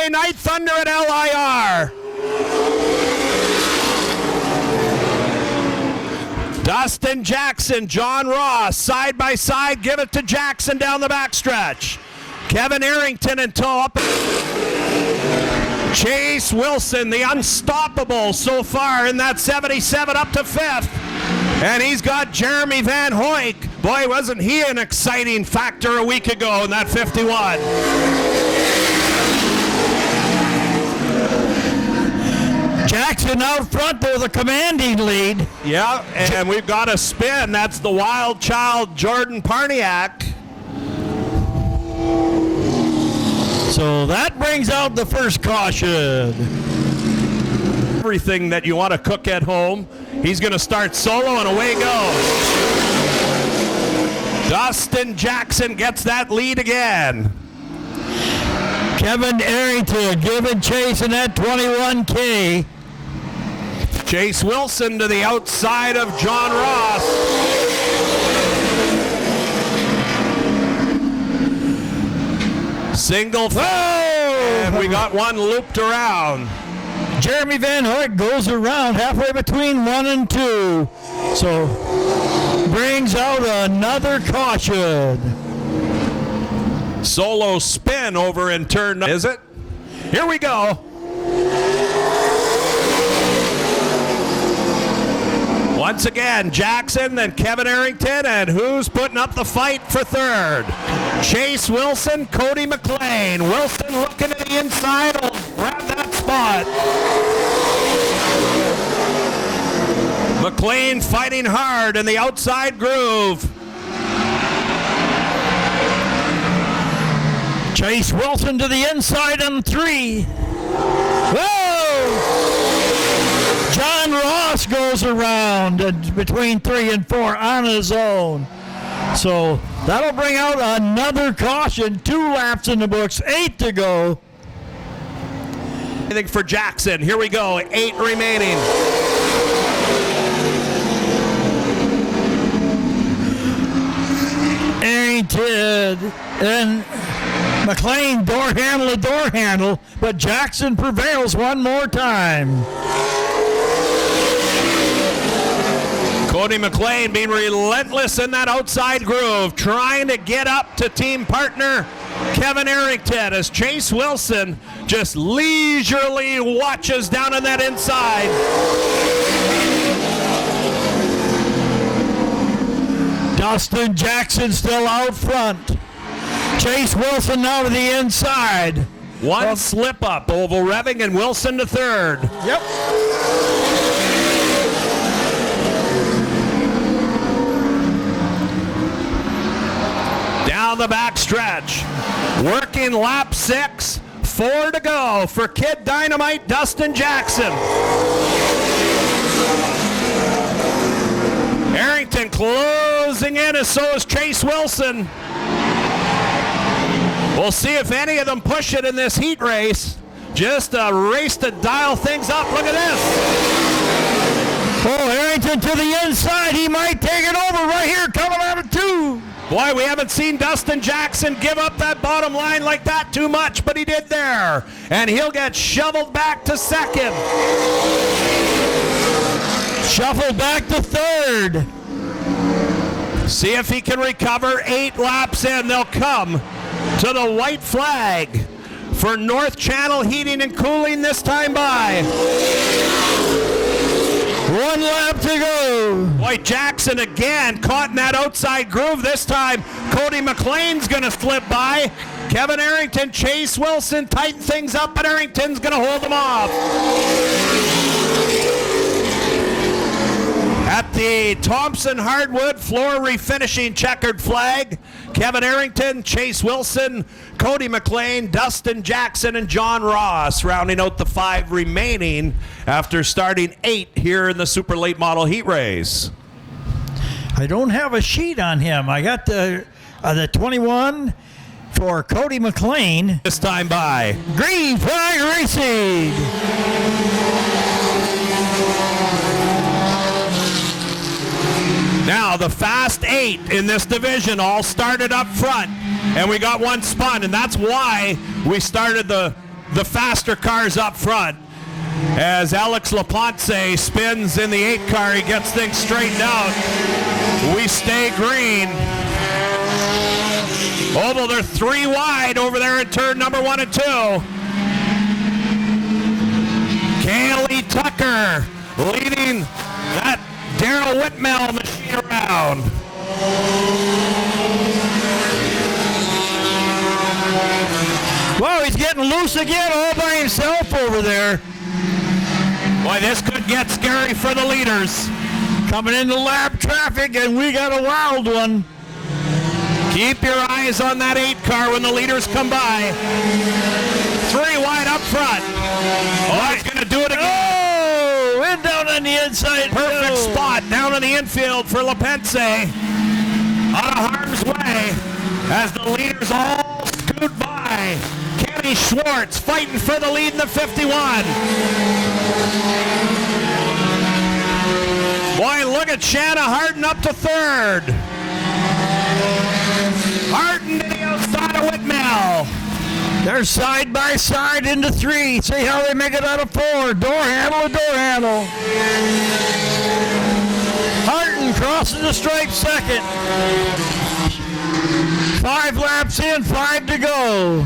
Saturday Night Thunder at LIR. Dustin Jackson, John Ross, side by side, give it to Jackson down the backstretch. Kevin Arrington in tow up. Chase Wilson, the unstoppable so far in that 77 up to 5th. And he's got Jeremy Van Hoyk. Boy, wasn't he an exciting factor a week ago in that 51. Jackson out front there with a commanding lead. Yeah, and we've got a spin. That's the wild child, Jordan Parniak. So that brings out the first caution. Everything that you want to cook at home. He's going to start solo, and away goes. Dustin Jackson gets that lead again. Kevin Arrington giving chase in that 21K. Chase Wilson to the outside of John Ross. Single. And we got one looped around. Jeremy Van Hoyt goes around halfway between 1 and 2. So brings out another caution. Solo spin over in turn. Is it? Here we go. Once again, Jackson, then Kevin Arrington, and who's putting up the fight for third? Chase Wilson, Cody McLean. Wilson looking to the inside, will grab that spot. McLean fighting hard in the outside groove. Chase Wilson to the inside on 3. Whoa! John Ross goes around between 3 and 4 on his own. So that'll bring out another caution. 2 laps in the books, 8 to go. I think for Jackson. Here we go, 8 remaining. Arrington and McLean door handle to door handle, but Jackson prevails one more time. Cody McLean being relentless in that outside groove, trying to get up to team partner Kevin Arrington as Chase Wilson just leisurely watches down on that inside. Dustin Jackson still out front. Chase Wilson now to the inside. One slip up, oval revving, and Wilson to third. Yep. Down the back stretch. Working lap 6. 4 to go for Kid Dynamite Dustin Jackson. Arrington closing in, and so is Chase Wilson. We'll see if any of them push it in this heat race. Just a race to dial things up. Look at this. Oh, Arrington to the inside. He might take it over right here, coming out of 2. Boy, we haven't seen Dustin Jackson give up that bottom line like that too much, but he did there. And he'll get shoveled back to second. Shuffled back to third. See if he can recover. 8 laps in, they'll come to the white flag for North Channel Heating and Cooling this time by. 1 lap to go. Boy, Jackson again caught in that outside groove. This time, Cody McLean's going to slip by. Kevin Arrington, Chase Wilson tighten things up, but Arrington's going to hold them off. At the Thompson Hardwood floor refinishing checkered flag, Kevin Arrington, Chase Wilson, Cody McLean, Dustin Jackson, and John Ross rounding out the 5 remaining after starting 8 here in the super late model heat race. I don't have a sheet on him. I got the 21 for Cody McLean. This time by Green Flag Racing. Now the fast 8 in this division all started up front, and we got one spun, and that's why we started the the faster cars up front. As Alex Laponce spins in the 8 car, he gets things straightened out. We stay green. Oval, they're 3 wide over there in turn number 1 and 2. Kaylee Tucker leading that Darryl Whitmell machine around. Well, he's getting loose again all by himself over there. Boy, this could get scary for the leaders. Coming into lap traffic, and we got a wild one. Keep your eyes on that 8 car when the leaders come by. 3 wide up front. Oh, he's going to do it again. Oh, and down on the inside. Perfect spot down in the infield for Lapense. Out of harm's way as the leaders all scoot by. Kenny Schwartz fighting for the lead in the 51. Boy, look at Shanna Harden up to 3rd. Harden to the outside of Whitmell. They're side by side into 3. See how they make it out of 4. Door handle to door handle. Harden crosses the stripe 2nd. 5 laps in, 5 to go.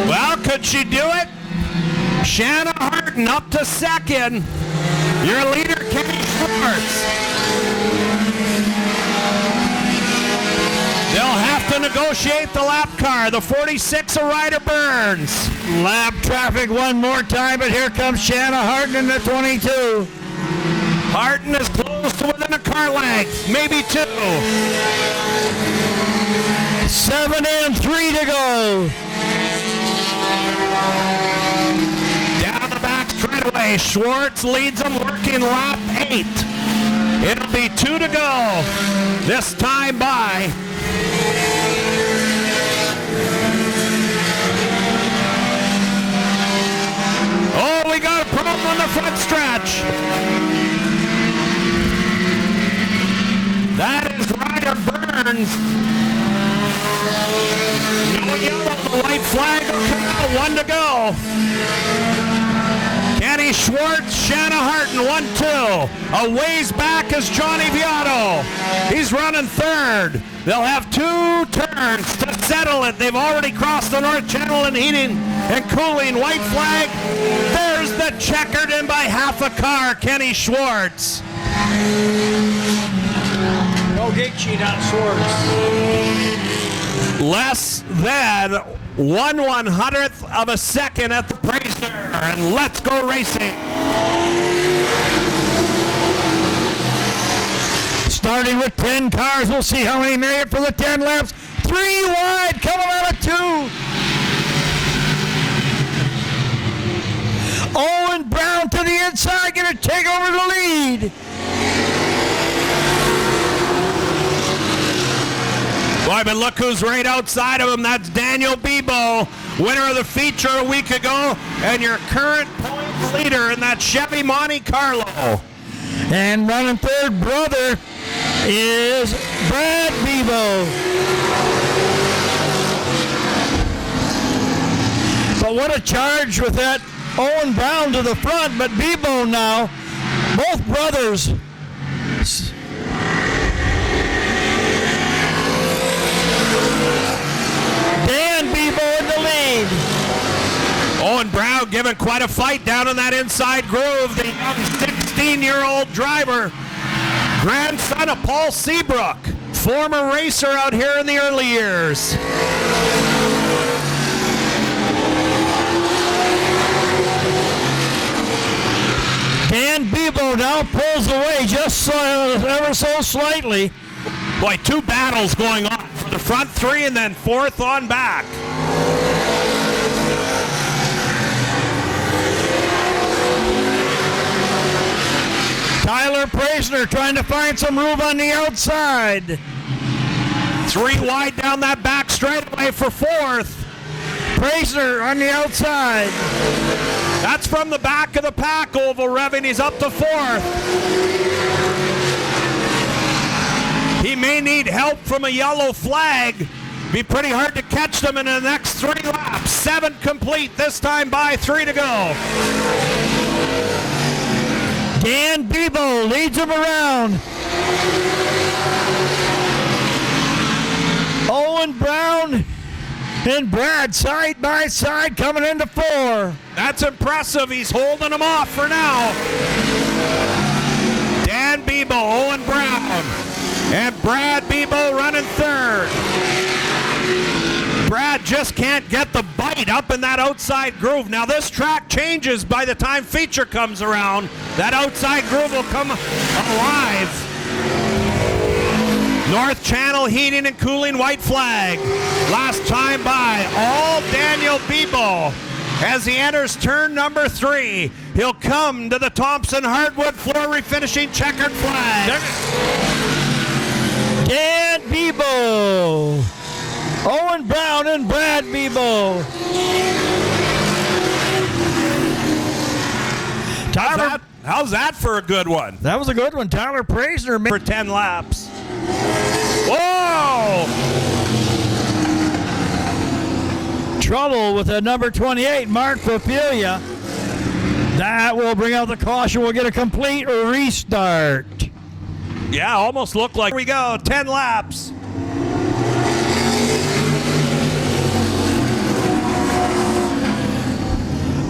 Well, could she do it? Shanna Harden up to 2nd. Your leader, Kenny Schwartz. They'll have to negotiate the lap car. The 46 of Ryder Burns. Lap traffic one more time, but here comes Shanna Harden in the 22. Harden is close to within a car length, maybe 2. 7 and 3 to go. Down the back straightaway, Schwartz leads them, working lap 8. It'll be 2 to go. This time by. Oh, we got a problem on the front stretch. That is Ryder Burns. No yellow, the white flag will come out, 1 to go. Kenny Schwartz, Shanna Harden, 1-2. A ways back is Johnny Viotto. He's running 3rd. They'll have 2 turns to settle it. They've already crossed the North Channel in heating and cooling. White flag. There's the checkered in by half a car, Kenny Schwartz. No gate sheet on Schwartz. Less than 1/100th of a second at the Prisoner, and let's go racing. Starting with 10 cars, we'll see how many made it for the 10 laps. 3 wide, coming out of 2. Owen Brown to the inside, going to take over the lead. Boy, but look who's right outside of him. That's Daniel Bebo, winner of the feature a week ago, and your current points leader in that Chevy Monte Carlo. And running 3rd, brother, is Brad Bebo. But what a charge with that Owen Brown to the front, but Bebo now, both brothers. Dan Bebo in the lead. Owen Brown giving quite a fight down in that inside groove. The young 16-year-old driver, grandson of Paul Seabrook, former racer out here in the early years. Dan Bebo now pulls away just ever so slightly. Boy, 2 battles going on for the front 3 and then 4th on back. Tyler Praisner trying to find some room on the outside. 3 wide down that back straightaway for 4th. Praisner on the outside. That's from the back of the pack, Oval revving. He's up to 4th. He may need help from a yellow flag. Be pretty hard to catch them in the next 3 laps. 7 complete, this time by 3 to go. Dan Bebo leads him around. Owen Brown and Brad side by side coming into 4. That's impressive. He's holding them off for now. Dan Bebo, Owen Brown, and Brad Bebo running 3rd. Brad just can't get the bite up in that outside groove. Now this track changes by the time feature comes around. That outside groove will come alive. North Channel heating and cooling, white flag. Last time by, all Daniel Bebo. As he enters turn number 3, he'll come to the Thompson Hardwood floor refinishing checkered flag. Dan Bebo, Owen Brown and Brad Bebo. How's that for a good one? That was a good one. Tyler Praisner For 10 laps. Whoa! trouble with the number 28, Mark Papilia. That will bring out the caution. We'll get a complete restart. Yeah, almost looked like. Here we go, 10 laps.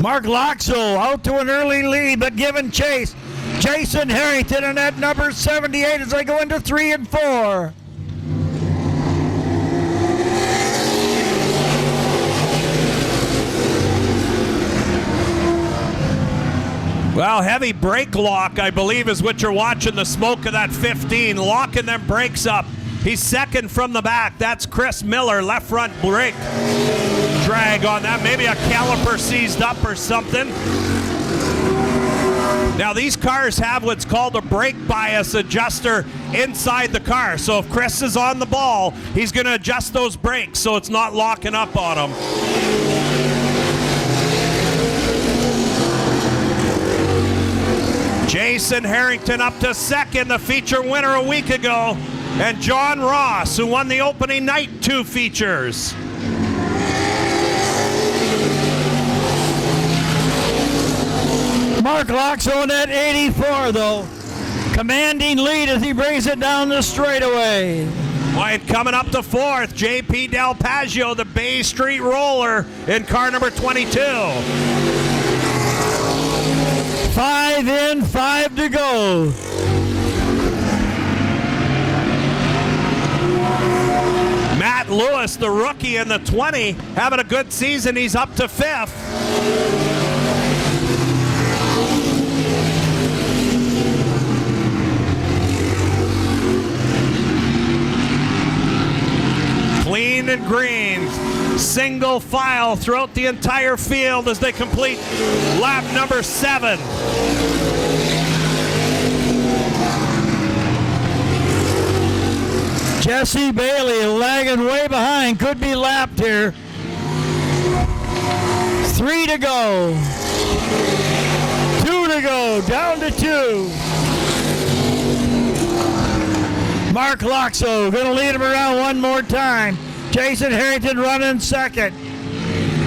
Mark Loxo out to an early lead, but giving chase. Jason Harrington and at number 78 as they go into 3 and 4. Well, heavy brake lock, I believe, is what you're watching, the smoke of that 15, locking them brakes up. He's second from the back. That's Chris Miller, left front brake drag on that. Maybe a caliper seized up or something. Now, these cars have what's called a brake bias adjuster inside the car. So if Chris is on the ball, he's going to adjust those brakes so it's not locking up on him. Jason Harrington up to second, the feature winner a week ago. And John Ross, who won the opening night 2 features. Mark Loxo at 84, though. Commanding lead as he brings it down the straightaway. White coming up to 4th, JP Del Paggio, the Bay Street roller in car number 22. 5 in, 5 to go. Matt Lewis, the rookie in the 20, having a good season. He's up to 5th. Clean and green, single file throughout the entire field as they complete lap number 7. Jesse Bailey lagging way behind, could be lapped here. 3 to go. 2 to go, down to 2. Mark Loxo going to lead him around one more time. Jason Harrington running second.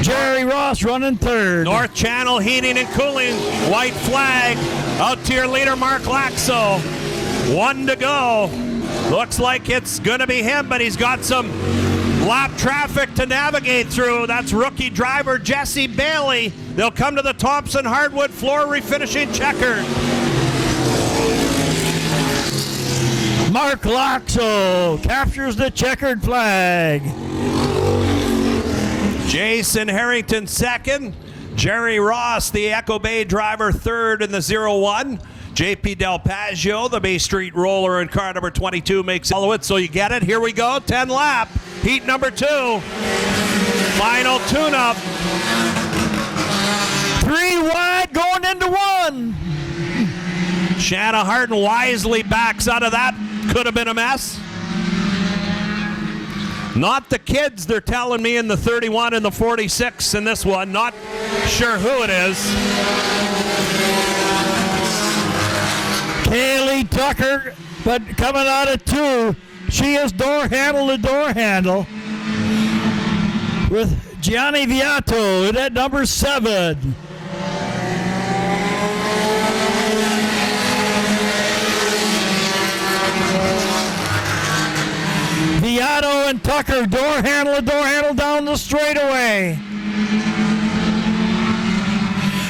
Jerry Ross running third. North Channel heating and cooling, white flag. Out to your leader, Mark Loxo. 1 to go. Looks like it's going to be him, but he's got some lap traffic to navigate through. That's rookie driver Jesse Bailey. They'll come to the Thompson Hardwood floor refinishing checkered. Mark Loxo captures the checkered flag. Jason Harrington second. Jerry Ross, the Echo Bay driver, third in the 01. JP Del Paggio, the Bay Street roller in car number 22, makes follow it. So you get it. Here we go. 10 lap. Heat number 2. Final tune-up. 3 wide going into 1. Shanna Harden wisely backs out of that. Could have been a mess. Not the kids, they're telling me, in the 31 and the 46 in this one. Not sure who it is. Kaylee Tucker, but coming out of 2. She is door handle to door handle. with Gianni Viato at number 7. Viato and Tucker, door handle down the straightaway.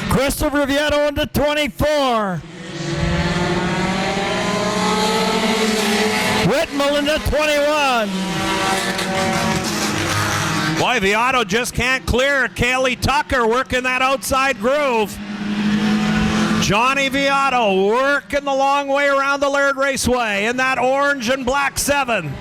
Christopher Viato into 24. Whitmel into 21. Boy, Viato just can't clear Kaylee Tucker working that outside groove. Johnny Viato working the long way around the Laird Raceway in that orange and black 7.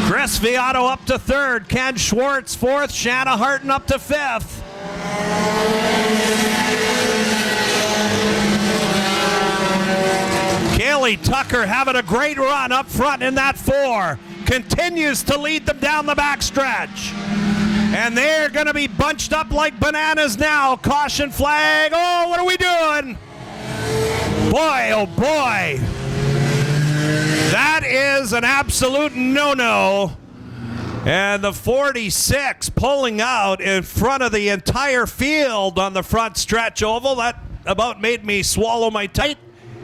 Chris Viato up to 3rd, Ken Schwartz 4th, Shanna Harton up to 5th. Kaylee Tucker having a great run up front in that 4. Continues to lead them down the backstretch. And they're going to be bunched up like bananas now. Caution flag. Oh, what are we doing? Boy, oh boy. That is an absolute no-no. And the 46 pulling out in front of the entire field on the front stretch oval. That about made me swallow my tight.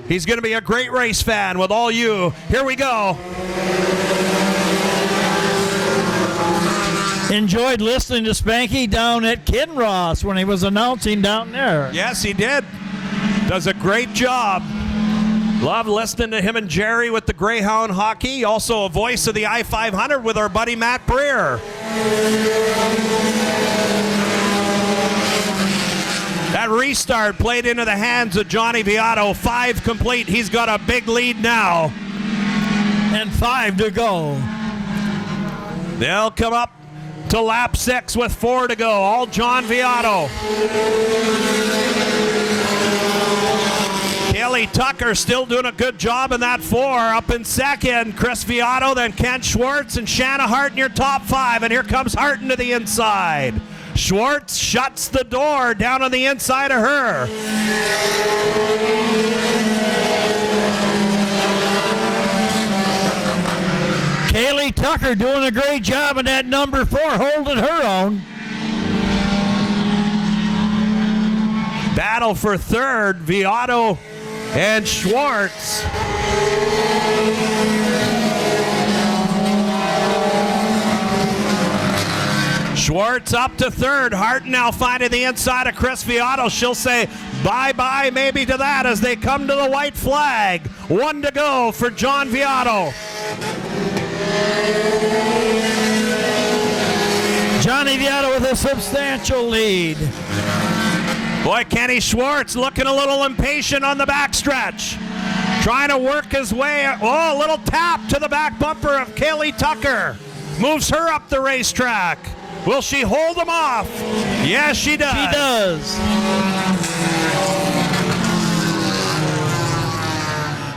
He's going to be a great race fan with all you. Here we go. Enjoyed listening to Spanky down at Kinross when he was announcing down there. Yes, he did. Does a great job. Love listening to him and Jerry with the Greyhound hockey. Also a voice of the I-500 with our buddy Matt Breer. That restart played into the hands of Johnny Viato. 5 complete. He's got a big lead now. And 5 to go. They'll come up to lap 6 with 4 to go. All John Viato. Kelly Tucker still doing a good job in that 4. Up in 2nd, Chris Viato, then Ken Schwartz and Shanna Hart in your top 5. And here comes Harton to the inside. Schwartz shuts the door down on the inside of her. Kaylee Tucker doing a great job in that number 4, holding her own. Battle for 3rd, Viato and Schwartz. Schwartz up to 3rd. Harton now finding the inside of Chris Viato. She'll say bye-bye maybe to that as they come to the white flag. 1 to go for John Viato. Johnny Viato with a substantial lead. Boy, Kenny Schwartz looking a little impatient on the backstretch. Trying to work his way. Oh, a little tap to the back bumper of Kaylee Tucker. Moves her up the racetrack. Will she hold him off? Yes, she does. She does.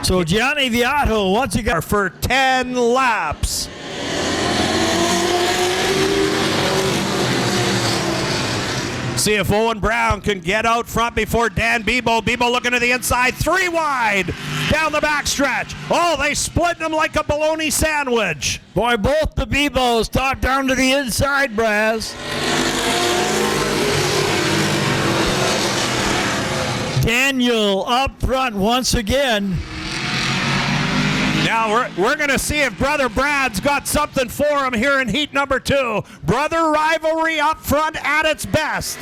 So Gianni Viato once again for 10 laps. See if Owen Brown can get out front before Dan Bebo. Bebo looking to the inside, 3 wide down the backstretch. Oh, they split them like a bologna sandwich. Boy, both the Bebos talk down to the inside, Braz. Daniel up front once again. Now we're going to see if Brother Brad's got something for him here in heat number 2. Brother rivalry up front at its best.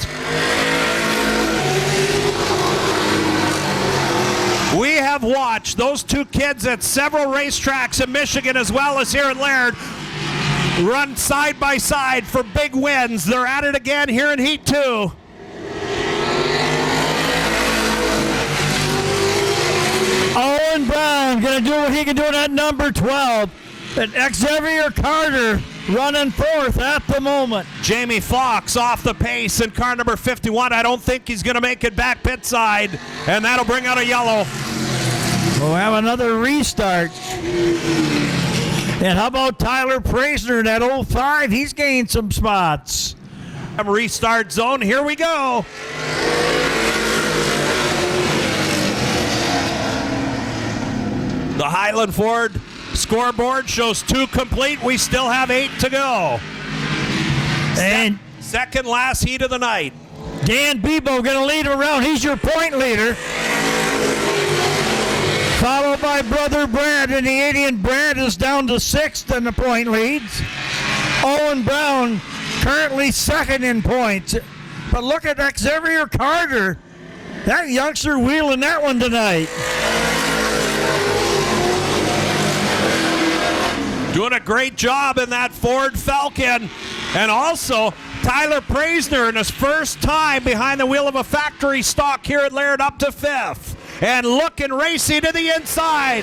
We have watched those 2 kids at several racetracks in Michigan as well as here in Laird run side by side for big wins. They're at it again here in heat 2. Owen Brown going to do what he can do in that number 12. And Xavier Carter running 4th at the moment. Jamie Fox off the pace in car number 51. I don't think he's going to make it back pit side, and that'll bring out a yellow. We'll have another restart. And how about Tyler Praisner in that 05? He's gained some spots. Restart zone. Here we go. The Highland Ford scoreboard shows 2 complete. We still have 8 to go. And second last heat of the night. Dan Bebo going to lead him around. He's your point leader. Followed by brother Brad, and the 80 and Brad is down to 6th in the point leads. Owen Brown currently 2nd in points. But look at Xavier Carter. That youngster wheeling that one tonight. Doing a great job in that Ford Falcon. And also Tyler Praisner in his first time behind the wheel of a factory stock here at Laird up to 5th. And looking racy to the inside.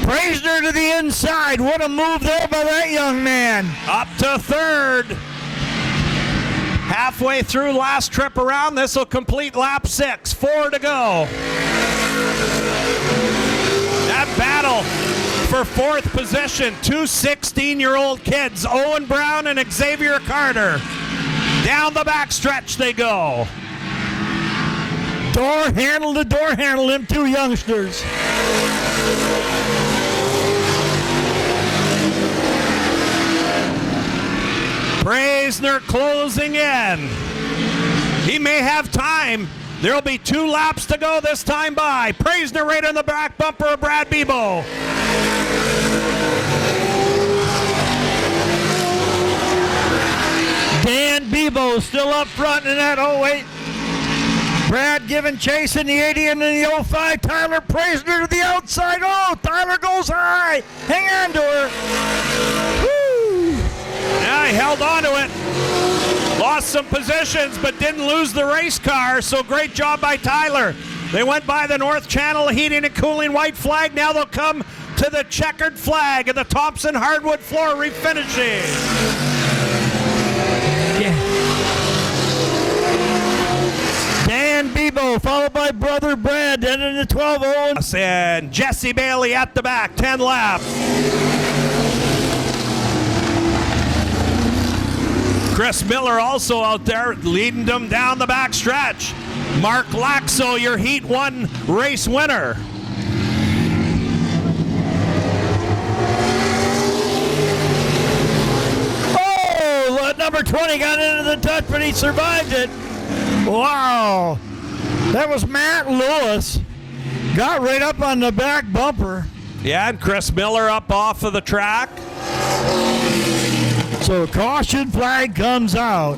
Praisner to the inside. What a move there by that young man. Up to 3rd. Halfway through last trip around. This will complete lap 6. 4 to go. That battle for 4th position. 2 16-year-old kids. Owen Brown and Xavier Carter. Down the back stretch they go. Door handle to door handle, them 2 youngsters. Praisner closing in. He may have time. There'll be 2 laps to go this time by. Praisner right on the back bumper of Brad Bebo. Dan Bebo still up front in that 08. Brad giving chase in the 80 and in the 05. Tyler Praisner to the outside. Oh, Tyler goes high. Hang on to her. Woo! Yeah, he held on to it. Lost some positions, but didn't lose the race car, so great job by Tyler. They went by the North Channel heating and cooling white flag. Now they'll come to the checkered flag and the Thompson hardwood floor refinishing. Dan Bebo, followed by brother Brad, then in the 12 Owen. And Jesse Bailey at the back, 10 laps. Chris Miller also out there leading them down the back stretch. Mark Laxo, your Heat 1 race winner. Oh, number 20 got into the touch, but he survived it. Wow. That was Matt Lewis. Got right up on the back bumper. Yeah, and Chris Miller up off of the track. So caution flag comes out.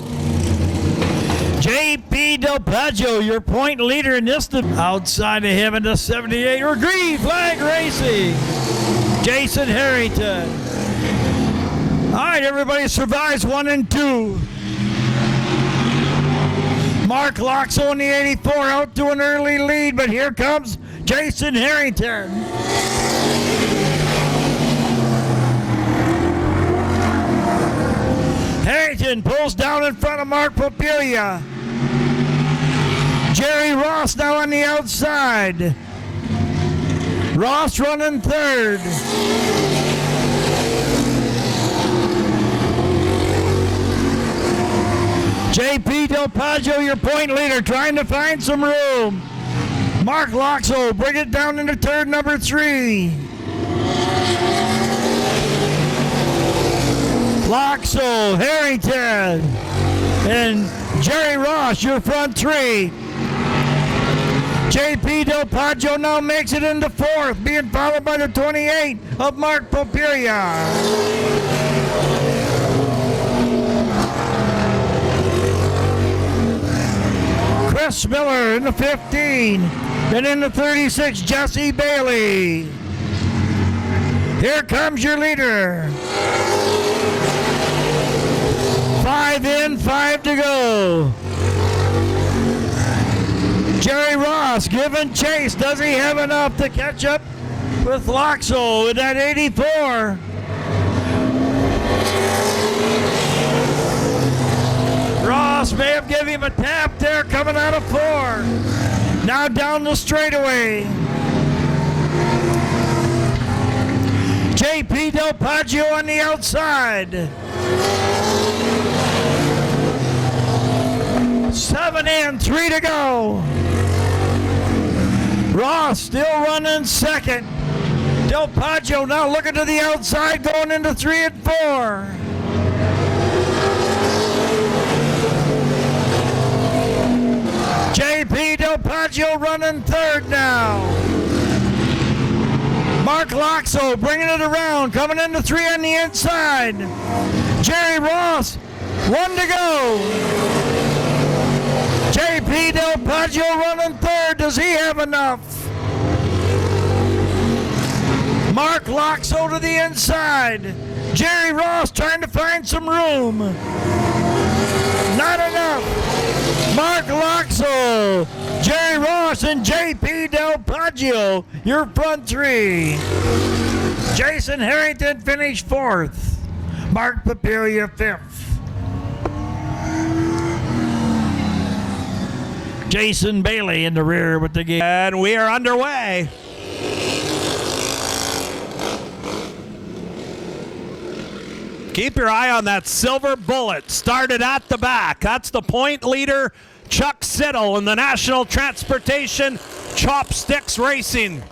J.P. Del Paggio, your point leader in this. Outside of him in the 78. Green flag racing. Jason Harrington. All right, everybody survives 1 and 2. Mark Loxo in the 84 out to an early lead, but here comes Jason Harrington. Harrington pulls down in front of Mark Popilia. Jerry Ross now on the outside. Ross running 3rd. J.P. Del Paggio, your point leader, trying to find some room. Mark Loxo, bring it down into turn number 3. Loxo, Harrington, and Jerry Ross, your front 3. J.P. Del Paggio now makes it into 4th, being followed by the 28 of Mark Popilia. Chris Miller in the 15, and in the 36, Jesse Bailey. Here comes your leader. 5 in, 5 to go. Jerry Ross giving chase. Does he have enough to catch up with Loxo in that 84? Ross may have given him a tap there coming out of 4. Now down the straightaway. JP Del Poggio on the outside. 7 in, 3 to go. Ross still running second. Del Poggio now looking to the outside, going into 3 and 4. JP Del Poggio running third now. Mark Loxo bringing it around, coming into 3 on the inside. Jerry Ross, 1 to go. JP Del Poggio running third. Does he have enough? Mark Loxo to the inside. Jerry Ross trying to find some room. Not enough. Mark Loxo, Jerry Ross, and JP Del Poggio, your front 3. Jason Harrington finished 4th. Mark Papilia 5th. Jason Bailey in the rear with the game. And we are underway. Keep your eye on that silver bullet. Started at the back. That's the point leader, Chuck Siddle, in the National Transportation Chopsticks Racing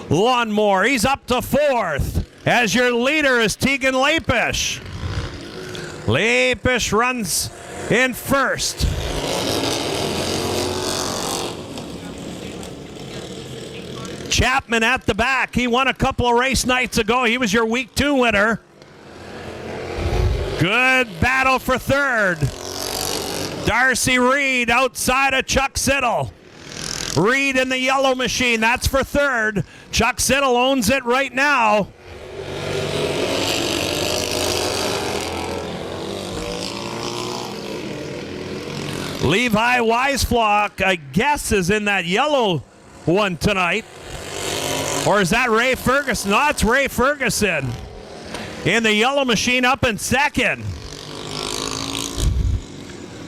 Lawnmower. He's up to 4th. As your leader is Tegan Lapish. Lapish runs in 1st. Chapman at the back. He won a couple of race nights ago. He was your week 2 winner. Good battle for 3rd. Darcy Reed outside of Chuck Siddle. Reed in the yellow machine. That's for 3rd. Chuck Siddle owns it right now. Levi Weisflock, I guess, is in that yellow one tonight. Or is that Ray Ferguson? No, it's Ray Ferguson in the yellow machine up in 2nd.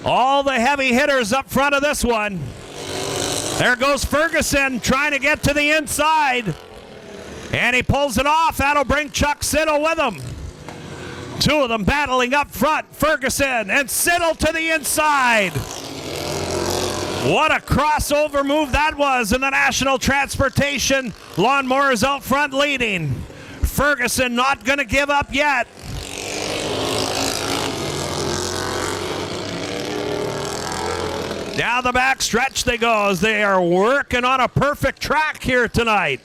All the heavy hitters up front of this one. There goes Ferguson trying to get to the inside. And he pulls it off. That'll bring Chuck Siddle with him. 2 of them battling up front. Ferguson and Siddle to the inside. What a crossover move that was in the National Transportation. Lawnmowers out front leading. Ferguson not going to give up yet. Down the back stretch they go as they are working on a perfect track here tonight.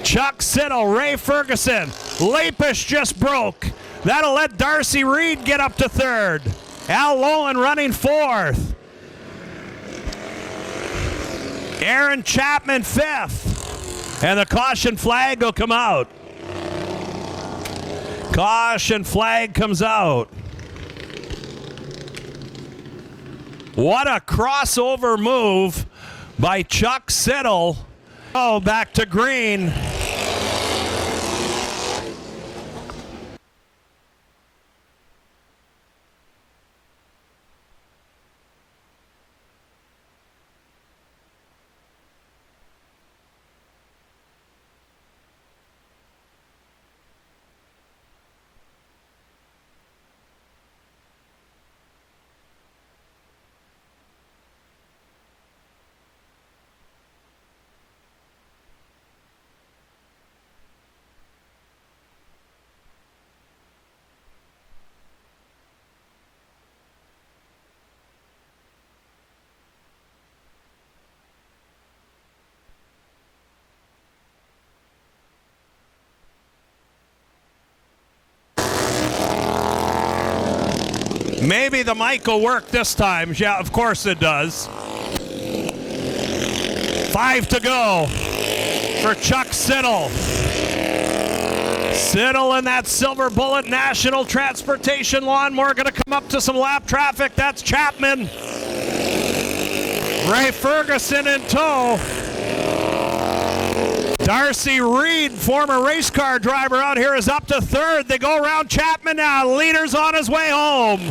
Chuck Siddle, Ray Ferguson, Lapish just broke. That'll let Darcy Reed get up to 3rd. Al Lowen running 4th. Aaron Chapman 5th. And the caution flag will come out. Caution flag comes out. What a crossover move by Chuck Siddle. Oh, back to green. Maybe the mic will work this time. Yeah, of course it does. 5 to go for Chuck Siddle. Siddle in that silver bullet National Transportation Lawnmower going to come up to some lap traffic. That's Chapman. Ray Ferguson in tow. Darcy Reed, former race car driver out here, is up to 3rd. They go around Chapman now. Leader's on his way home.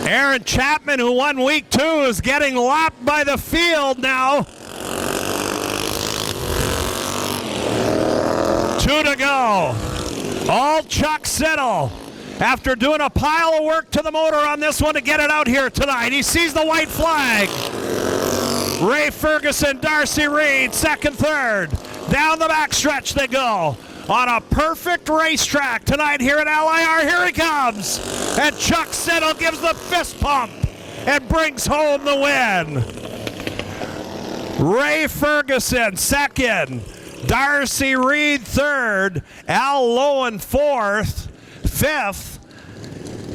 Aaron Aaron Chapman, who won week 2, is getting lapped by the field now. 2 to go. All Chuck Siddle. After doing a pile of work to the motor on this one to get it out here tonight. He sees the white flag. Ray Ferguson, Darcy Reed, second, third. Down the backstretch they go. On a perfect racetrack tonight here at LIR. Here he comes. And Chuck Siddle gives the fist pump and brings home the win. Ray Ferguson, second. Darcy Reed, third. Al Lowen, fourth. Fifth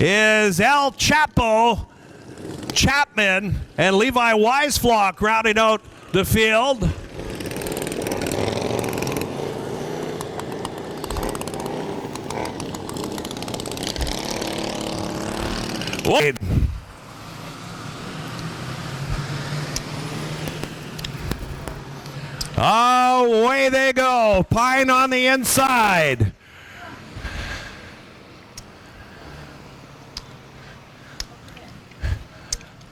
is El Chapo Chapman and Levi Weisflock rounding out the field. Wait. Away they go. Pine on the inside.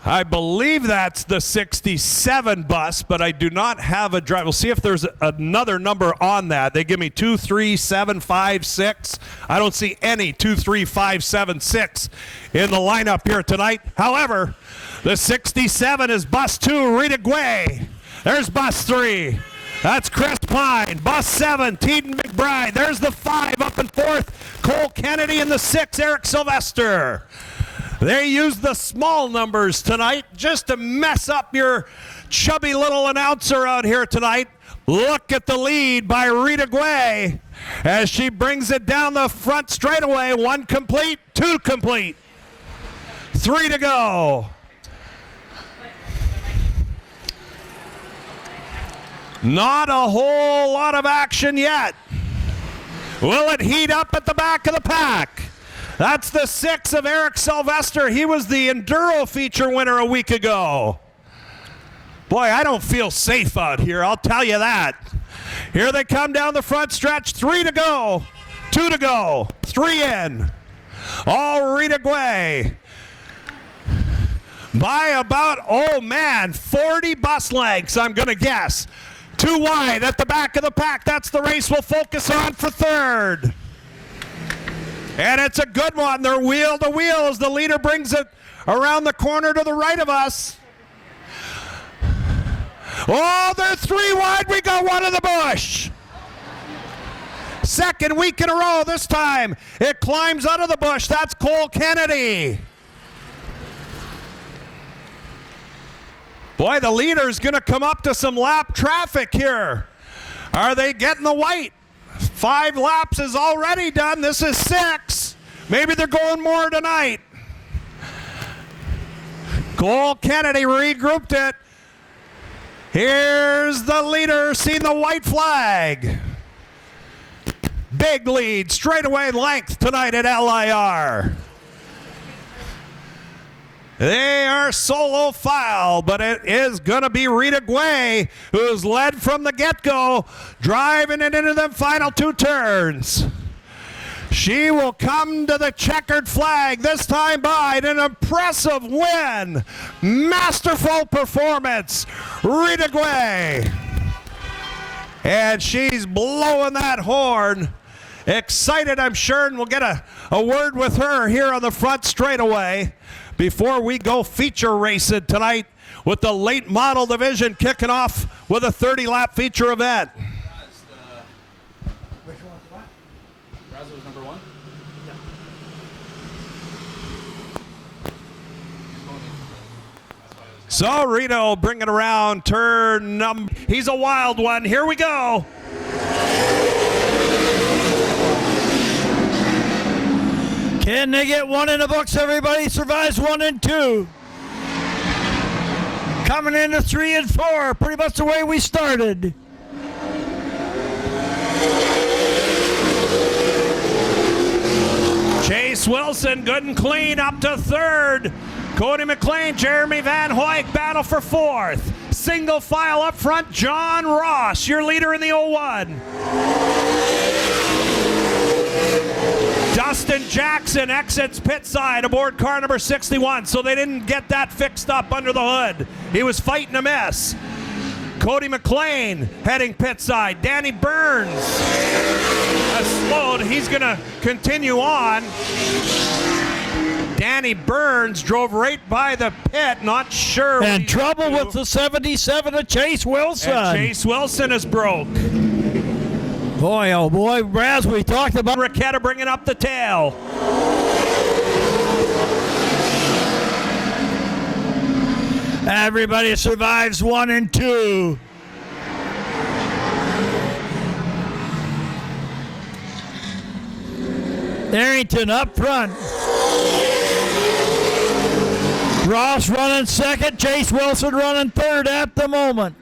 I believe that's the 67 bus, but I do not have a drive. We'll see if there's another number on that. They give me 2, 3, 7, 5, 6. I don't see any 2, 3, 5, 7, 6 in the lineup here tonight. However, the 67 is bus 2, Rita Guay. There's bus 3. That's Chris Pine. Bus 7, Teeden McBride. There's the 5 up in 4th, Cole Kennedy, and the 6, Eric Sylvester. They use the small numbers tonight just to mess up your chubby little announcer out here tonight. Look at the lead by Rita Guay as she brings it down the front straightaway. 1 complete, 2 complete, 3 to go. Not a whole lot of action yet. Will it heat up at the back of the pack? That's the 6 of Eric Sylvester. He was the Enduro feature winner a week ago. Boy, I don't feel safe out here, I'll tell you that. Here they come down the front stretch. 3 to go, 2 to go, 3 in. All Rita Guay. By about, 40 bus lengths, I'm going to guess. 2 wide at the back of the pack. That's the race we'll focus on for third. And it's a good one. They're wheel to wheel as the leader brings it around the corner to the right of us. Oh, they're 3 wide. We got one in the bush. Second week in a row this time. It climbs out of the bush. That's Cole Kennedy. Boy, the leader's going to come up to some lap traffic here. Are they getting the white? 5 laps is already done. This is 6. Maybe they're going more tonight. Cole Kennedy regrouped it. Here's the leader, seeing the white flag. Big lead, straightaway length tonight at LIR. They are solo file, but it is going to be Rita Guay, who's led from the get-go, driving it into the final 2 turns. She will come to the checkered flag, this time by an impressive win. Masterful performance, Rita Guay. And she's blowing that horn. Excited, I'm sure, and we'll get a word with her here on the front straightaway before we go feature racing tonight with the late model division kicking off with a 30-lap feature event. Which one's what? Razo was number 1? Yeah. So Rita will bring it around turn number. He's a wild one. Here we go. Can they get 1 in the books? Everybody survives 1 and 2. Coming into 3 and 4, pretty much the way we started. Chase Wilson, good and clean, up to third. Cody McLean, Jeremy Van Hoyk battle for 4th. Single file up front, John Ross, your leader in the 01. Dustin Dustin Jackson exits pit side aboard car number 61, so they didn't get that fixed up under the hood. He was fighting a mess. Cody McLean heading pit side. Danny Burns has slowed. He's going to continue on. Danny Burns drove right by the pit, not sure. And trouble with the 77 of Chase Wilson. And Chase Wilson is broke. Boy, oh boy, Raz, we talked about Ricketta bringing up the tail. Everybody survives 1 and 2. Arrington up front. Ross running second, Chase Wilson running third at the moment.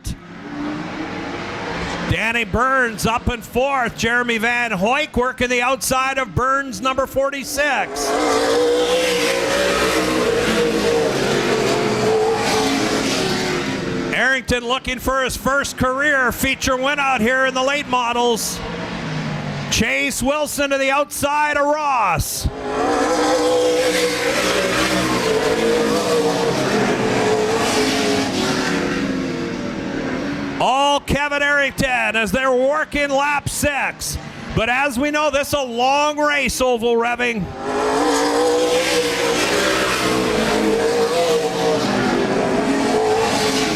Danny Burns up in fourth. Jeremy Van Hoyk working the outside of Burns, number 46. Arrington looking for his first career feature win out here in the late models. Chase Wilson to the outside of Ross. All Kevin Arrington as they're working lap 6. But as we know, this is a long race, oval revving.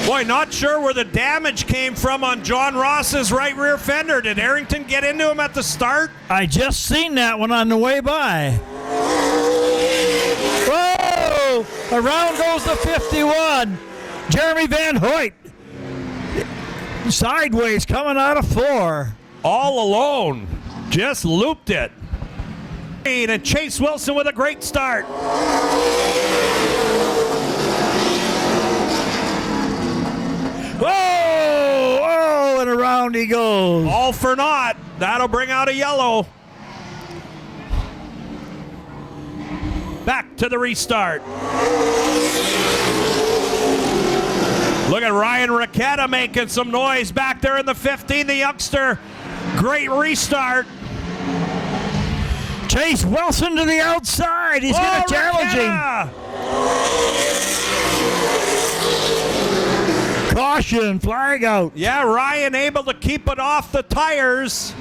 Boy, not sure where the damage came from on John Ross's right rear fender. Did Arrington get into him at the start? I just seen that one on the way by. Whoa! Around goes the 51. Jeremy Van Hoyt. Sideways coming out of 4. All alone. Just looped it. And Chase Wilson with a great start. Whoa! Oh, and around he goes. All for naught. That'll bring out a yellow. Back to the restart. Look at Ryan Ricketta making some noise back there in the 15, the youngster. Great restart. Chase Wilson to the outside. He's going to challenge him. Caution, flag out. Yeah, Ryan able to keep it off the tires.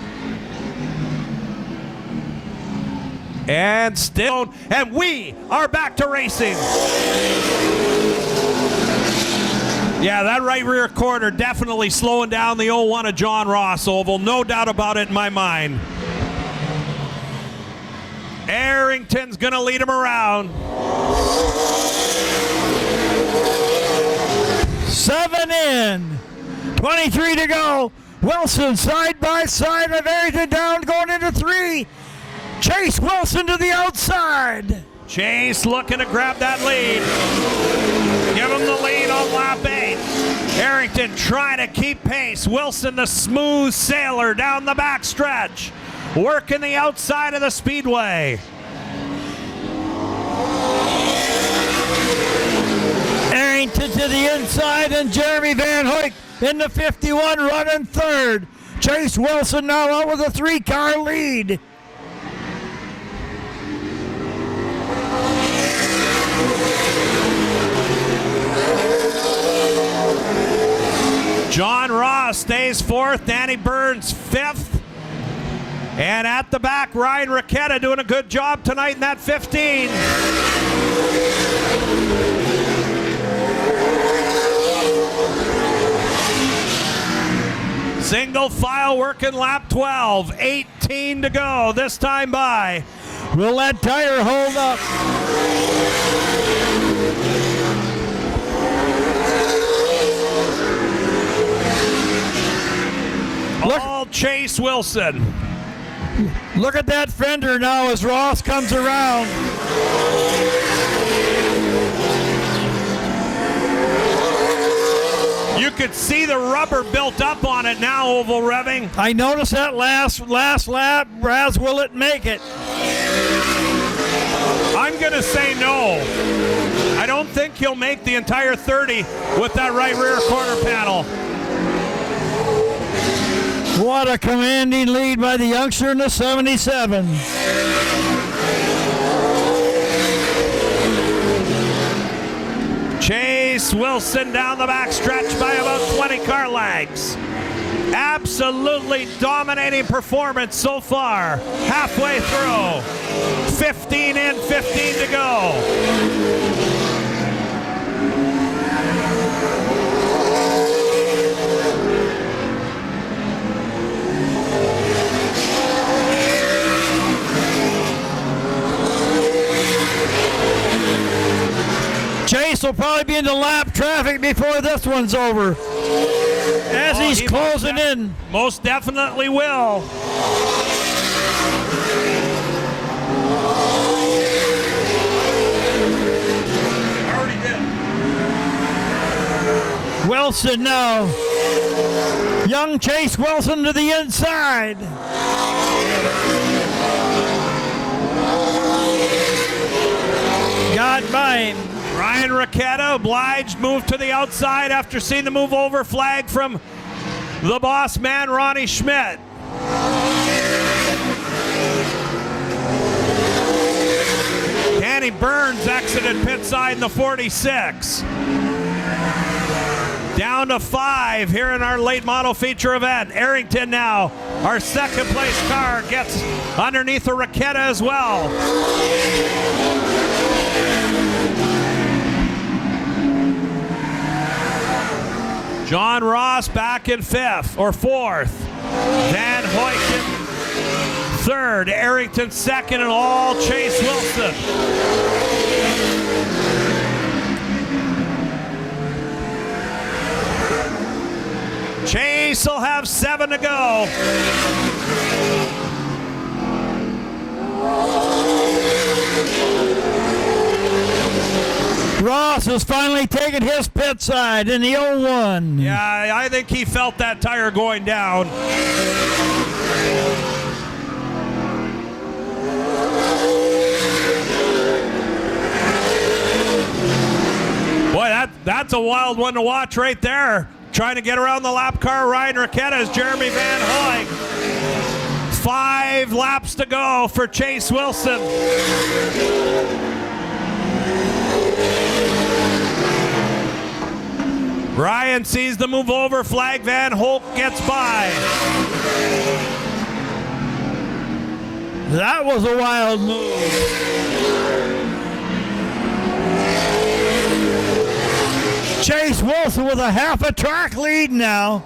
And still, and we are back to racing. Yeah, that right rear quarter definitely slowing down the 01 of John Ross oval. No doubt about it in my mind. Arrington's going to lead him around. 7 in. 23 to go. Wilson side by side with Arrington down going into 3. Chase Wilson to the outside. Chase looking to grab that lead. Give him the lead on lap 8. Arrington trying to keep pace. Wilson, the smooth sailor down the back stretch. Working the outside of the speedway. Arrington to the inside and Jeremy Van Hoyt in the 51 running third. Chase Wilson now out with a 3-car lead. John Ross stays 4th. Danny Burns 5th. And at the back, Ryan Ricketta doing a good job tonight in that 15. Single file working lap 12. 18 to go this time by. Will that tire hold up? All Chase Wilson. Look at that fender now as Ross comes around. You could see the rubber built up on it now, oval revving. I noticed that last lap. Raz, will it make it? I'm going to say no. I don't think he'll make the entire 30 with that right rear quarter panel. What a commanding lead by the youngster in the 77. Chase Wilson down the back stretch by about 20 car lengths. Absolutely dominating performance so far. Halfway through. 15 in, 15 to go. Chase will probably be in the lap traffic before this one's over. As he's closing in. Most definitely will. Already did. Wilson now. Young Chase Wilson to the inside. Got by him. Ryan Raquetta obliged, moved to the outside after seeing the move over flag from the boss man, Ronnie Schmidt. Danny Burns exited pit side in the 46. Down to 5 here in our late model feature event. Arrington now, our second place car, gets underneath the Raquetta as well. John Ross back in 5th or 4th. Van Hoyken 3rd. Arrington 2nd, and all Chase Wilson. Chase will have 7 to go. Ross has finally taken his pit side in the 01. Yeah, I think he felt that tire going down. Boy, that's a wild one to watch right there. Trying to get around the lap car, Ryan Raquetta's Jeremy Van Hoyk. 5 laps to go for Chase Wilson. Ryan sees the move over flag. Van Hoyk gets by. That was a wild move. Chase Wilson with a half a track lead now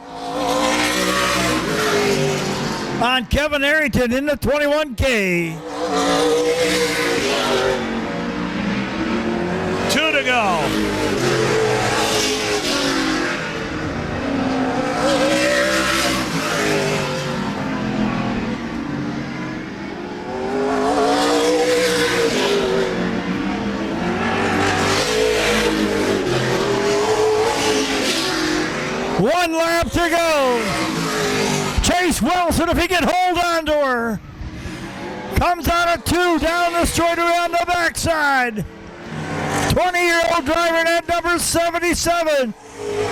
on Kevin Arrington in the 21K. 2 to go. One lap to go. Chase Wilson, if he can hold on to her. Comes out of 2 down the straight around the backside. 20-year-old driver at number 77.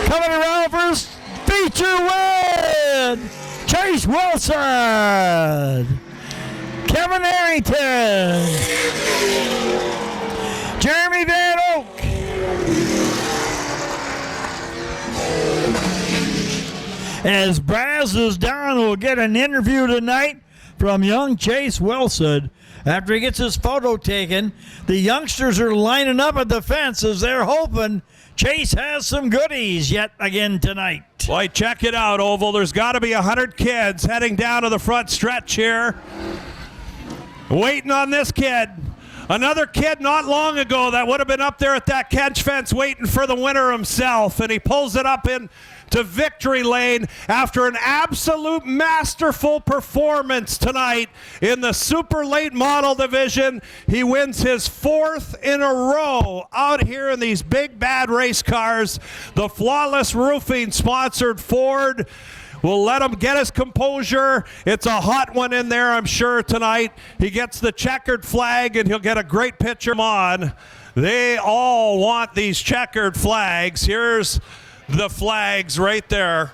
Coming around for his feature win. Chase Wilson. Kevin Arrington. Jeremy Van Hoyk. As Braz is down, we'll get an interview tonight from young Chase Wilson. After he gets his photo taken, the youngsters are lining up at the fence as they're hoping Chase has some goodies yet again tonight. Boy, check it out, Oval. There's got to be 100 kids heading down to the front stretch here, waiting on this kid. Another kid not long ago that would have been up there at that catch fence waiting for the winner himself, and he pulls it up in to victory lane after an absolute masterful performance tonight in the super late model division. He wins his 4th in a row out here in these big bad race cars. The Flawless Roofing sponsored Ford will let him get his composure. It's a hot one in there, I'm sure, tonight. He gets the checkered flag and he'll get a great picture on. They all want these checkered flags. Here's the flags right there,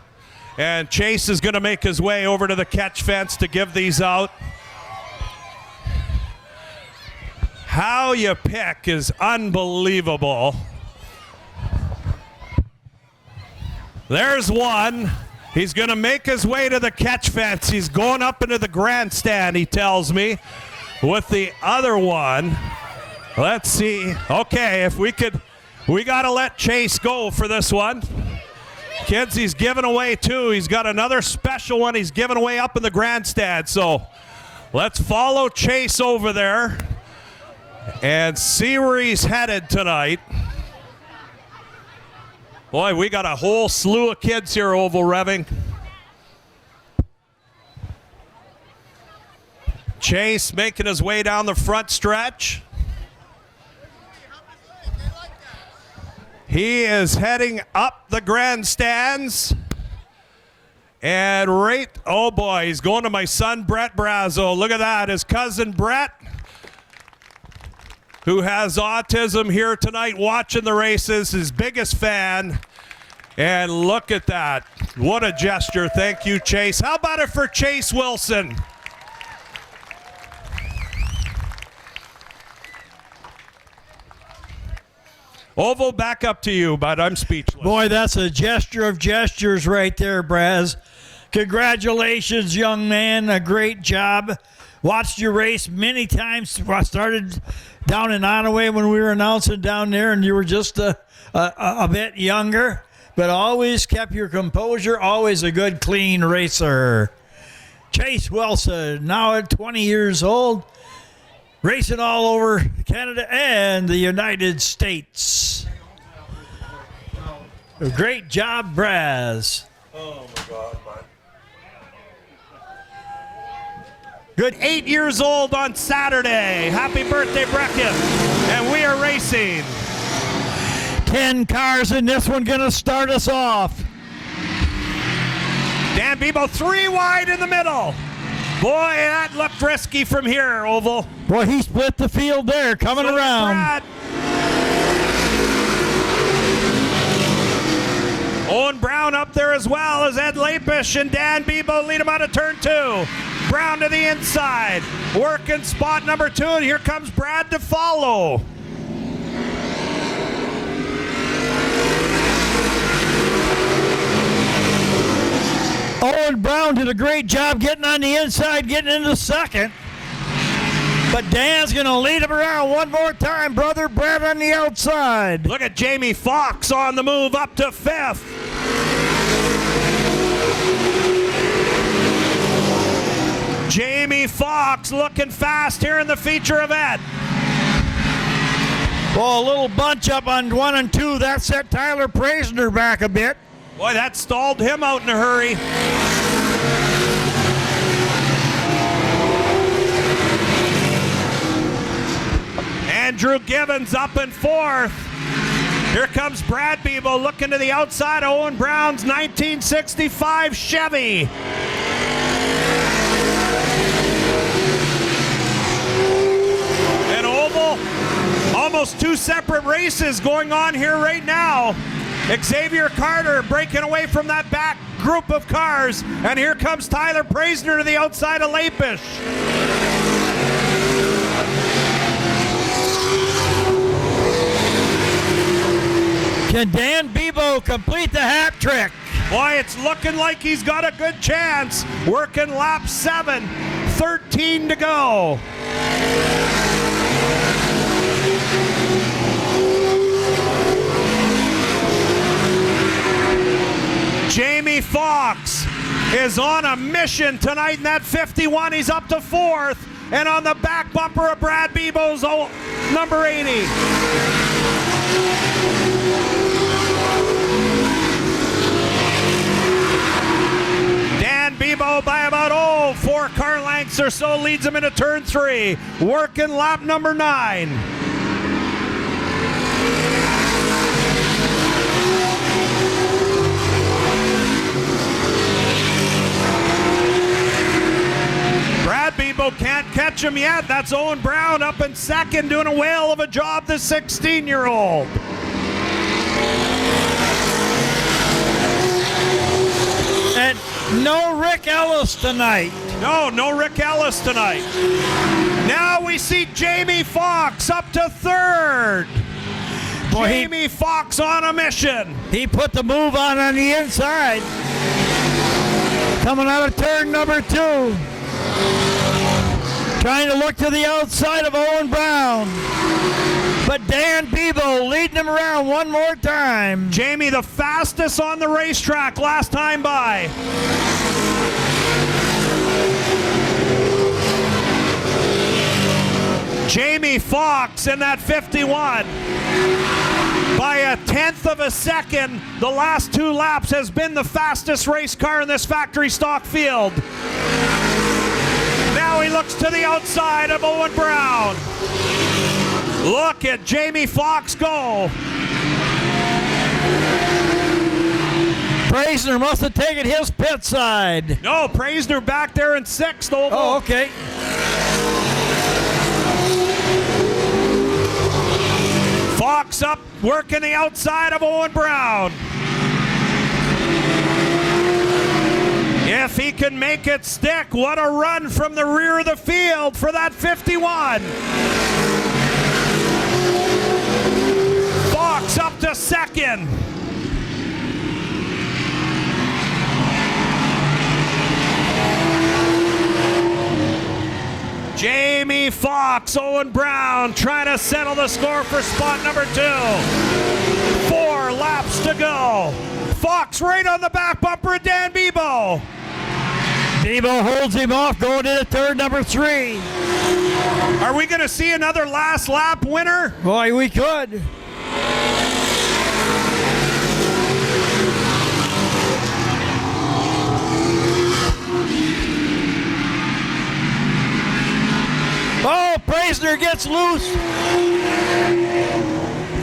and Chase is going to make his way over to the catch fence to give these out. How you pick is unbelievable. There's one. He's going to make his way to the catch fence. He's going up into the grandstand, he tells me, with the other one. Let's see. Okay, if we got to let Chase go for this one. Kids, he's giving away two. He's got another special one he's giving away up in the grandstand. So let's follow Chase over there and see where he's headed tonight. Boy, we got a whole slew of kids here, Oval Revving. Chase making his way down the front stretch. He is heading up the grandstands. And oh boy, he's going to my son Brett Brazo. Look at that, his cousin Brett, who has autism, here tonight watching the races, his biggest fan. And look at that. What a gesture. Thank you, Chase. How about it for Chase Wilson? Oval, back up to you, but I'm speechless. Boy, that's a gesture of gestures right there, Braz. Congratulations, young man. A great job. Watched your race many times. I started down in Onaway when we were announcing down there, and you were just a bit younger, but always kept your composure, always a good, clean racer. Chase Wilson, now at 20 years old, racing all over Canada and the United States. Great job, Braz. Oh, my God, man. Good. 8 years old on Saturday. Happy birthday, Brecken. And we are racing. 10 cars in this one, gonna start us off. Dan Bebo 3 wide in the middle. Boy, that looked risky from here, Oval. Boy, he split the field there, coming around. Brad. Owen Brown up there as well as Ed Lapish and Dan Bebo lead him out of turn 2. Brown to the inside, working spot number 2, and here comes Brad to follow. Owen Brown did a great job getting on the inside, getting into second. But Dan's going to lead him around one more time, brother. Brad on the outside. Look at Jamie Fox on the move up to 5th. Jamie Fox looking fast here in the feature event. Well, a little bunch up on 1 and 2. That set Tyler Praisner back a bit. Boy, that stalled him out in a hurry. Andrew Gibbons up in 4th. Here comes Brad Bebo looking to the outside of Owen Brown's 1965 Chevy. And Oval, almost 2 separate races going on here right now. Xavier Carter breaking away from that back group of cars. And here comes Tyler Praisner to the outside of Lapish. Can Dan Bebo complete the hat trick? Boy, it's looking like he's got a good chance. Working lap 7, 13 to go. Jamie Fox is on a mission tonight in that 51. He's up to 4th. And on the back bumper of Brad Bebo's number 80. Dan Bebo by about 4 car lengths or so leads him into turn 3. Working lap number 9. Brad Bebo can't catch him yet. That's Owen Brown up in 2nd, doing a whale of a job, the 16-year-old. And no Rick Ellis tonight. No Rick Ellis tonight. Now we see Jamie Fox up to 3rd. Boy, Jamie Foxx on a mission. he put the move on the inside. Coming out of turn number 2. Trying to look to the outside of Owen Brown. But Dan Bebo leading him around one more time. Jamie, the fastest on the racetrack last time by. Jamie Foxx in that 51. By a 1/10 of a second, the last 2 laps has been the fastest race car in this factory stock field. Now he looks to the outside of Owen Brown. Look at Jamie Foxx go. Praisner must have taken his pit side. No, Praisner back there in 6th. Oh, okay. Fox up, working the outside of Owen Brown. If he can make it stick, what a run from the rear of the field for that 51. Fox up to 2nd. Jamie Foxx, Owen Brown trying to settle the score for spot number 2. 4 laps to go. Fox right on the back bumper of Dan Bebo. Bebo holds him off going into turn number 3. Are we going to see another last lap winner? Boy, we could. Oh, Praisner gets loose.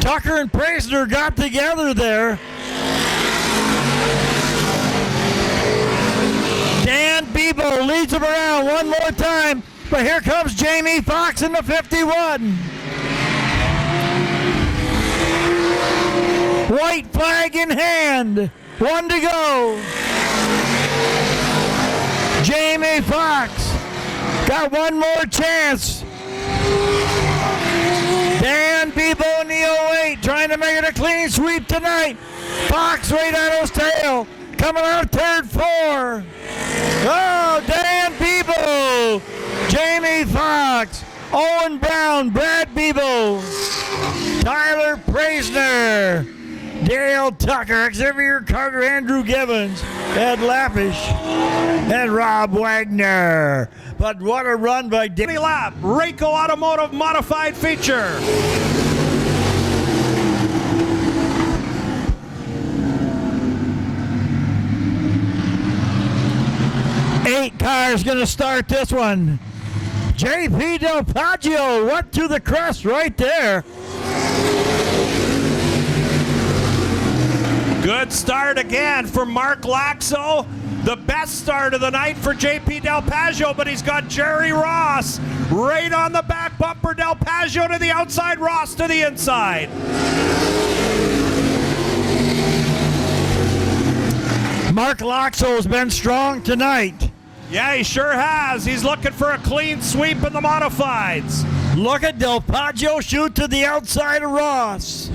Tucker and Praisner got together there. Dan Bebo leads him around one more time, but here comes Jamie Foxx in the 51. White flag in hand. 1 to go. Jamie Foxx got one more chance. Dan Bebo in the 08 trying to make it a clean sweep tonight. Fox right on his tail. Coming out of turn 4. Oh, Dan Bebo. Jamie Foxx. Owen Brown. Brad Bebo. Tyler Praisner. Dale Tucker. Xavier Carter. Andrew Gibbons. Ed Lappish. And Rob Wagner. But what a run by Any lap, Rayco Automotive Modified Feature. Eight cars going to start this one. JP Del Poggio went to the crest right there. Good start again for Mark Laxo. The best start of the night for JP Del Poggio, but he's got Jerry Ross right on the back bumper. Del Poggio to the outside, Ross to the inside. Mark Laxo's been strong tonight. Yeah, he sure has. He's looking for a clean sweep in the modifieds. Look at Del Poggio shoot to the outside of Ross.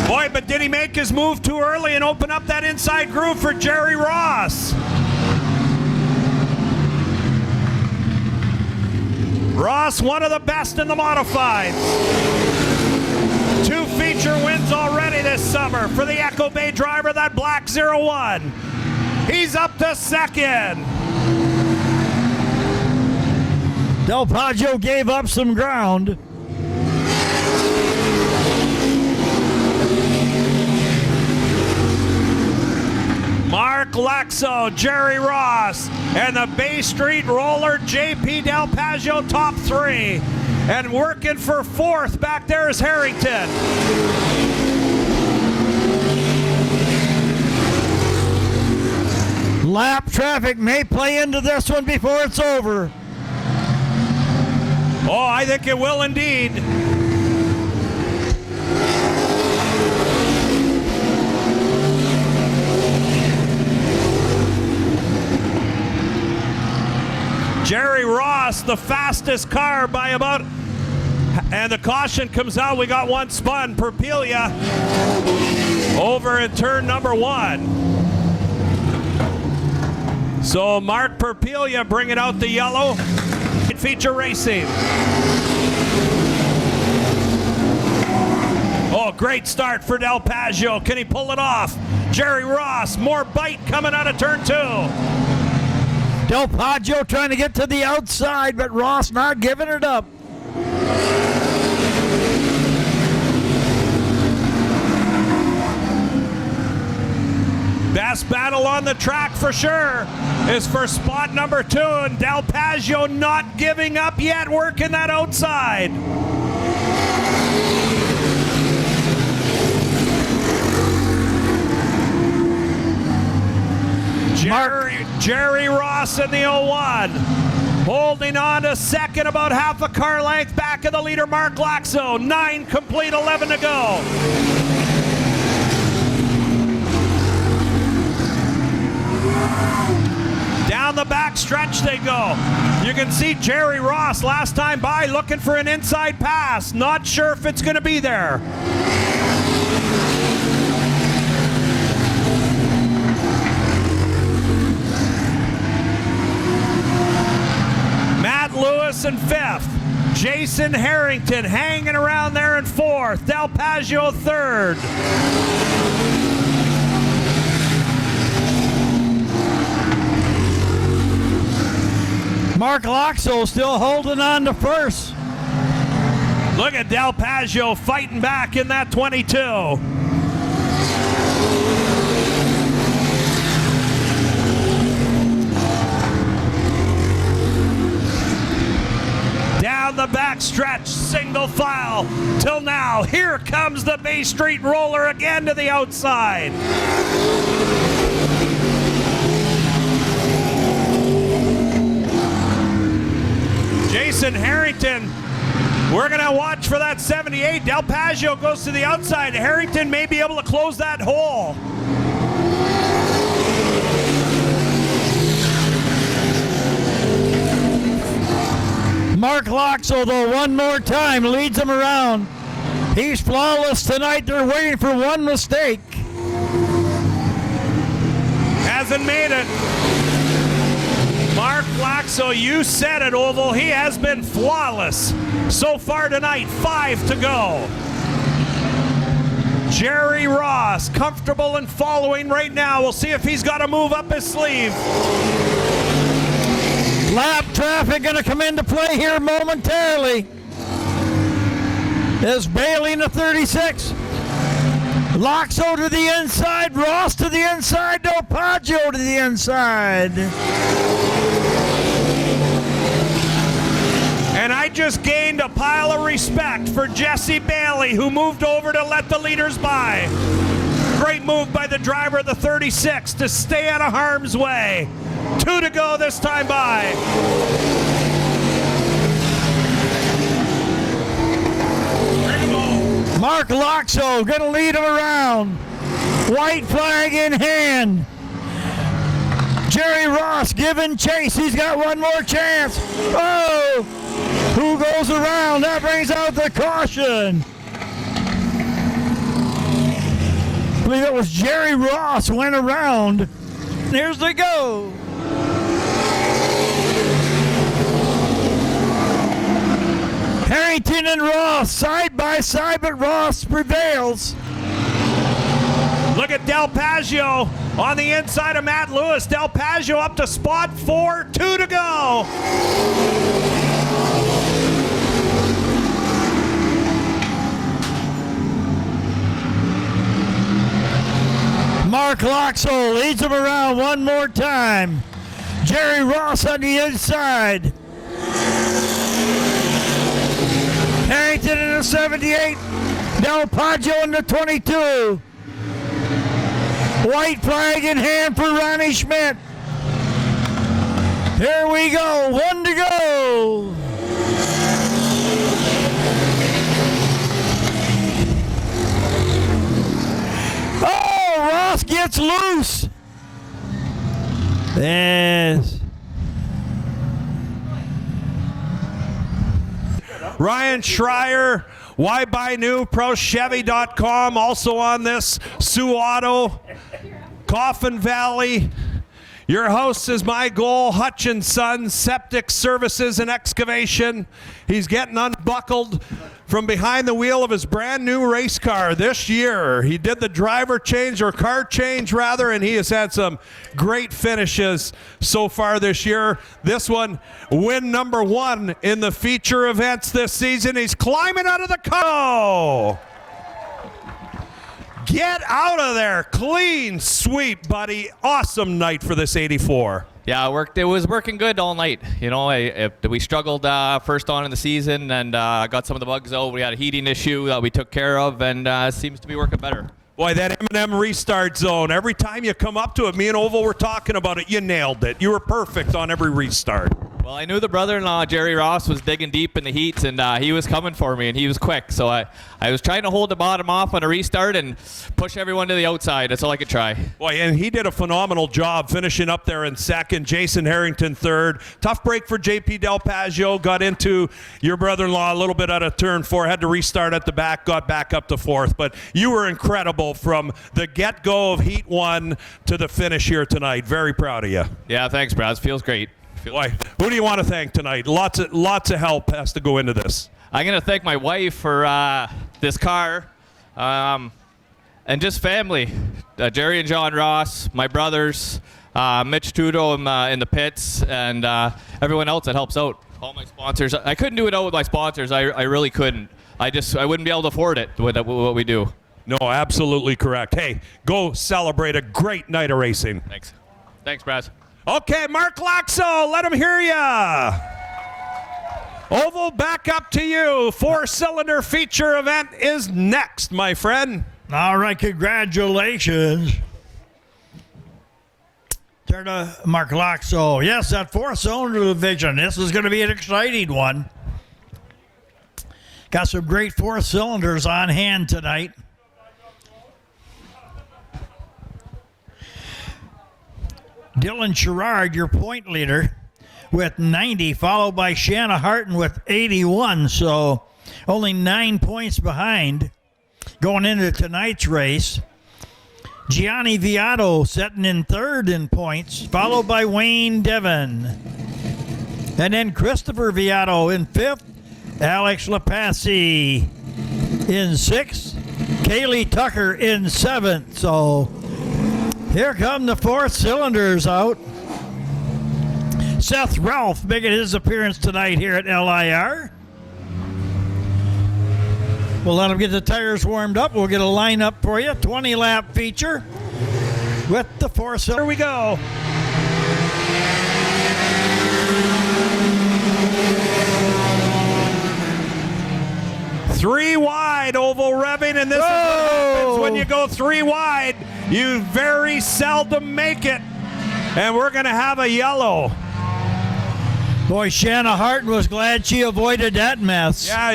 Boy, but did he make his move too early and open up that inside groove for Jerry Ross? Ross, one of the best in the modifieds. 2 feature wins already this summer for the Echo Bay driver, that black 01. He's up to 2nd. Del Poggio gave up some ground. Mark Laxo, Jerry Ross, and the Bay Street roller JP Del Poggio top 3. And working for 4th back there is Harrington. Lap traffic may play into this one before it's over. Oh, I think it will indeed. Jerry Ross Ross, the fastest car by about, and the caution comes out. We got one spun. Perpelia over in turn number 1. So Mark Perpelia bringing out the yellow. Feature racing. Oh, great start for Del Paggio. Can he pull it off? Jerry Ross, more bite coming out of turn 2. Del Paggio trying to get to the outside, but Ross not giving it up. Best battle on the track for sure is for spot number 2, and Del Paggio not giving up yet, working that outside. Jerry Ross in the 01. Holding on to second, about half a car length back of the leader, Mark Laxo. 9 complete, 11 to go. Down the back stretch they go. You can see Jerry Ross last time by looking for an inside pass. Not sure if it's going to be there. Matt Lewis in 5th. Jason Harrington hanging around there in 4th. Del Paggio 3rd. Mark Laxo still holding on to 1st. Look at Del Paggio fighting back in that 22. Down the back stretch, single file till now. Here comes the Bay Street roller again to the outside. Jason Harrington, we're going to watch for that 78. Del Paggio goes to the outside. Harrington may be able to close that hole. Mark Laxo, though, one more time leads him around. He's flawless tonight. They're waiting for one mistake. Hasn't made it. Mark Laxo, you said it, Oval. He has been flawless so far tonight. 5 to go. Jerry Ross, comfortable and following right now. We'll see if he's got a move up his sleeve. Lap traffic going to come into play here momentarily. Is Bailey in the 36. Laxo to the inside, Ross to the inside, Del Paggio to the inside. And I just gained a pile of respect for Jesse Bailey, who moved over to let the leaders by. Great move by the driver of the 36 to stay out of harm's way. 2 to go this time by. Mark Laxo going to lead him around. White flag in hand. Jerry Ross giving chase. He's got one more chance. Oh! Who goes around? That brings out the caution. I believe it was Jerry Ross went around. Here's the go. Harrington and Ross side by side, but Ross prevails. Look at Del Paggio on the inside of Matt Lewis. Del Paggio up to spot 4, 2 to go. Mark Laxo leads him around one more time. Jerry Ross on the inside. Harrington in the 78. Del Paggio in the 22. White flag in hand for Ronnie Schmidt. Here we go. 1 to go. Oh, Ross gets loose. Yes. Ryan Schreier, Why Buy New, ProChevy.com, also on this, Sioux Auto, Coffin Valley. Your host is My Goal, Hutchinson, Septic Services and Excavation. He's getting unbuckled from behind the wheel of his brand new race car this year. He did the driver change, or car change rather, and he has had some great finishes so far this year. This one, win number 1 in the feature events this season. He's climbing out of the car. Get out of there. Clean sweep, buddy. Awesome night for this 84. Yeah, it was working good all night. You know, we struggled first on in the season and got some of the bugs out. We had a heating issue that we took care of, and it seems to be working better. Boy, that M&M restart zone, every time you come up to it, me and Oval were talking about it, you nailed it. You were perfect on every restart. Well, I knew the brother-in-law, Jerry Ross, was digging deep in the heat, and he was coming for me, and he was quick. So I was trying to hold the bottom off on a restart and push everyone to the outside. That's all I could try. Boy, and he did a phenomenal job finishing up there in second. Jason Harrington third. Tough break for JP Del Pazio. Got into your brother-in-law a little bit out of turn 4. Had to restart at the back. Got back up to 4th. But you were incredible from the get-go of Heat 1 to the finish here tonight. Very proud of you. Yeah, thanks, Braz. Feels great. Boy, who do you want to thank tonight? Lots of help has to go into this. I'm going to thank my wife for this car and just family. Jerry and John Ross, my brothers, Mitch Tudo in the pits, and everyone else that helps out. All my sponsors. I couldn't do it out with my sponsors. I really couldn't. I wouldn't be able to afford it with what we do. No, absolutely correct. Hey, go celebrate a great night of racing. Thanks. Thanks, Braz. Okay, Mark Laxo, let him hear ya. Oval, back up to you. 4-cylinder feature event is next, my friend. All right, congratulations. Turn to Mark Laxo. Yes, that 4-cylinder division. This is going to be an exciting one. Got some great 4-cylinders on hand tonight. Dylan Sherrard, your point leader, with 90, followed by Shanna Harton with 81, so only 9 points behind going into tonight's race. Gianni Viato sitting in 3rd in points, followed by Wayne Devon. And then Christopher Viato in 5th, Alex Lapassi in 6th, Kaylee Tucker in 7th, so here come the 4th cylinders out. Seth Ralph making his appearance tonight here at LIR. We'll let him get the tires warmed up. We'll get a lineup for you. 20-lap feature with the 4-cylinder. Here we go. Three wide, Oval revving, and this is what happens when you go 3 wide. You very seldom make it, and we're going to have a yellow. Boy, Shanna Harton was glad she avoided that mess. Yeah,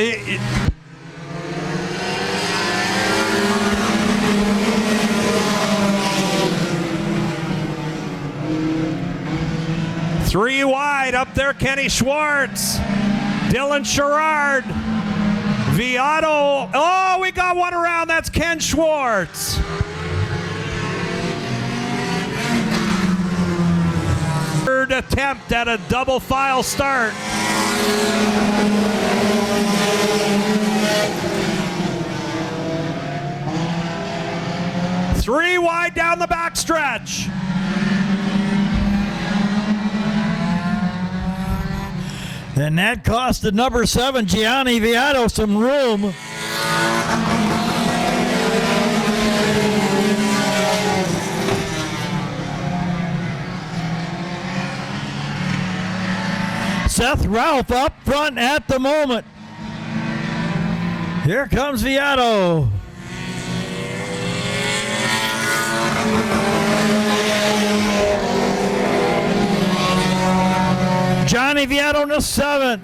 three wide up there, Kenny Schwartz, Dylan Sherrard, Viato. Oh, we got one around. That's Ken Schwartz. Third attempt at a double file start. Three wide down the backstretch. And that cost the number 7, Gianni Viato, some room. Seth Ralph up front at the moment. Here comes Viato. Johnny Viato in the 7th.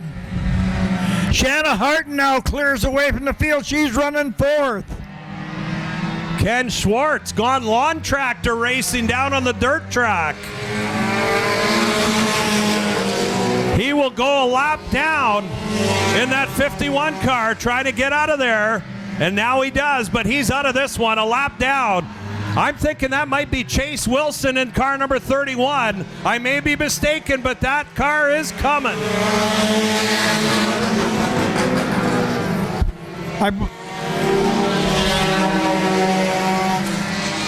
Shanna Harton now clears away from the field. She's running 4th. Ken Schwartz gone lawn tractor racing down on the dirt track. He will go lap down in that 51 car, trying to get out of there. And now he does, but he's out of this one, a lap down. I'm thinking that might be Chase Wilson in car number 31. I may be mistaken, but that car is coming.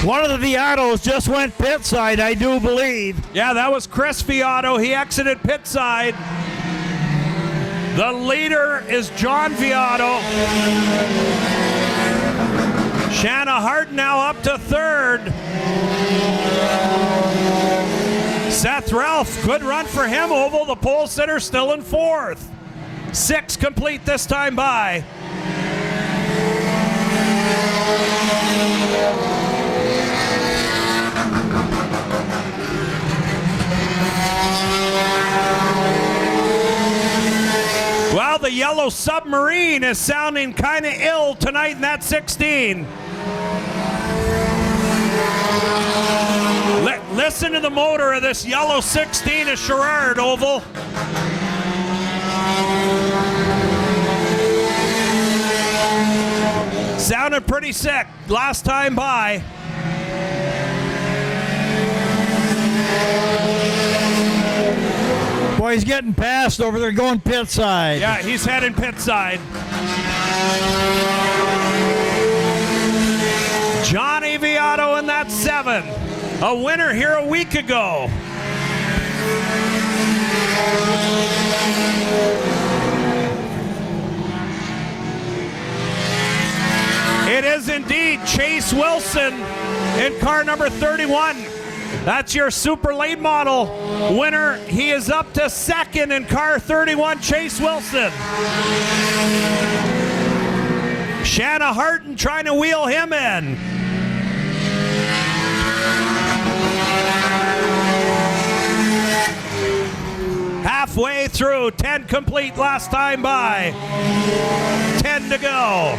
One of the Viatos just went pit side, I do believe. Yeah, that was Chris Viato. He exited pit side. The leader is John Viato. Shanna Hart now up to third. Seth Ralph, good run for him, Oval. The pole sitter still in fourth. 6 complete this time by. Well, the yellow submarine is sounding kind of ill tonight in that 16. Listen to the motor of this yellow 16 of Sherrard, Oval. Sounded pretty sick last time by. Boy, he's getting passed over there, going pit side. Yeah, he's heading pit side. Johnny Viato in that 7. A winner here a week ago. It is indeed Chase Wilson in car number 31. That's your super late model winner. He is up to second in car 31, Chase Wilson. Shanna Harton trying to wheel him in. Halfway through, 10 complete last time by. 10 to go.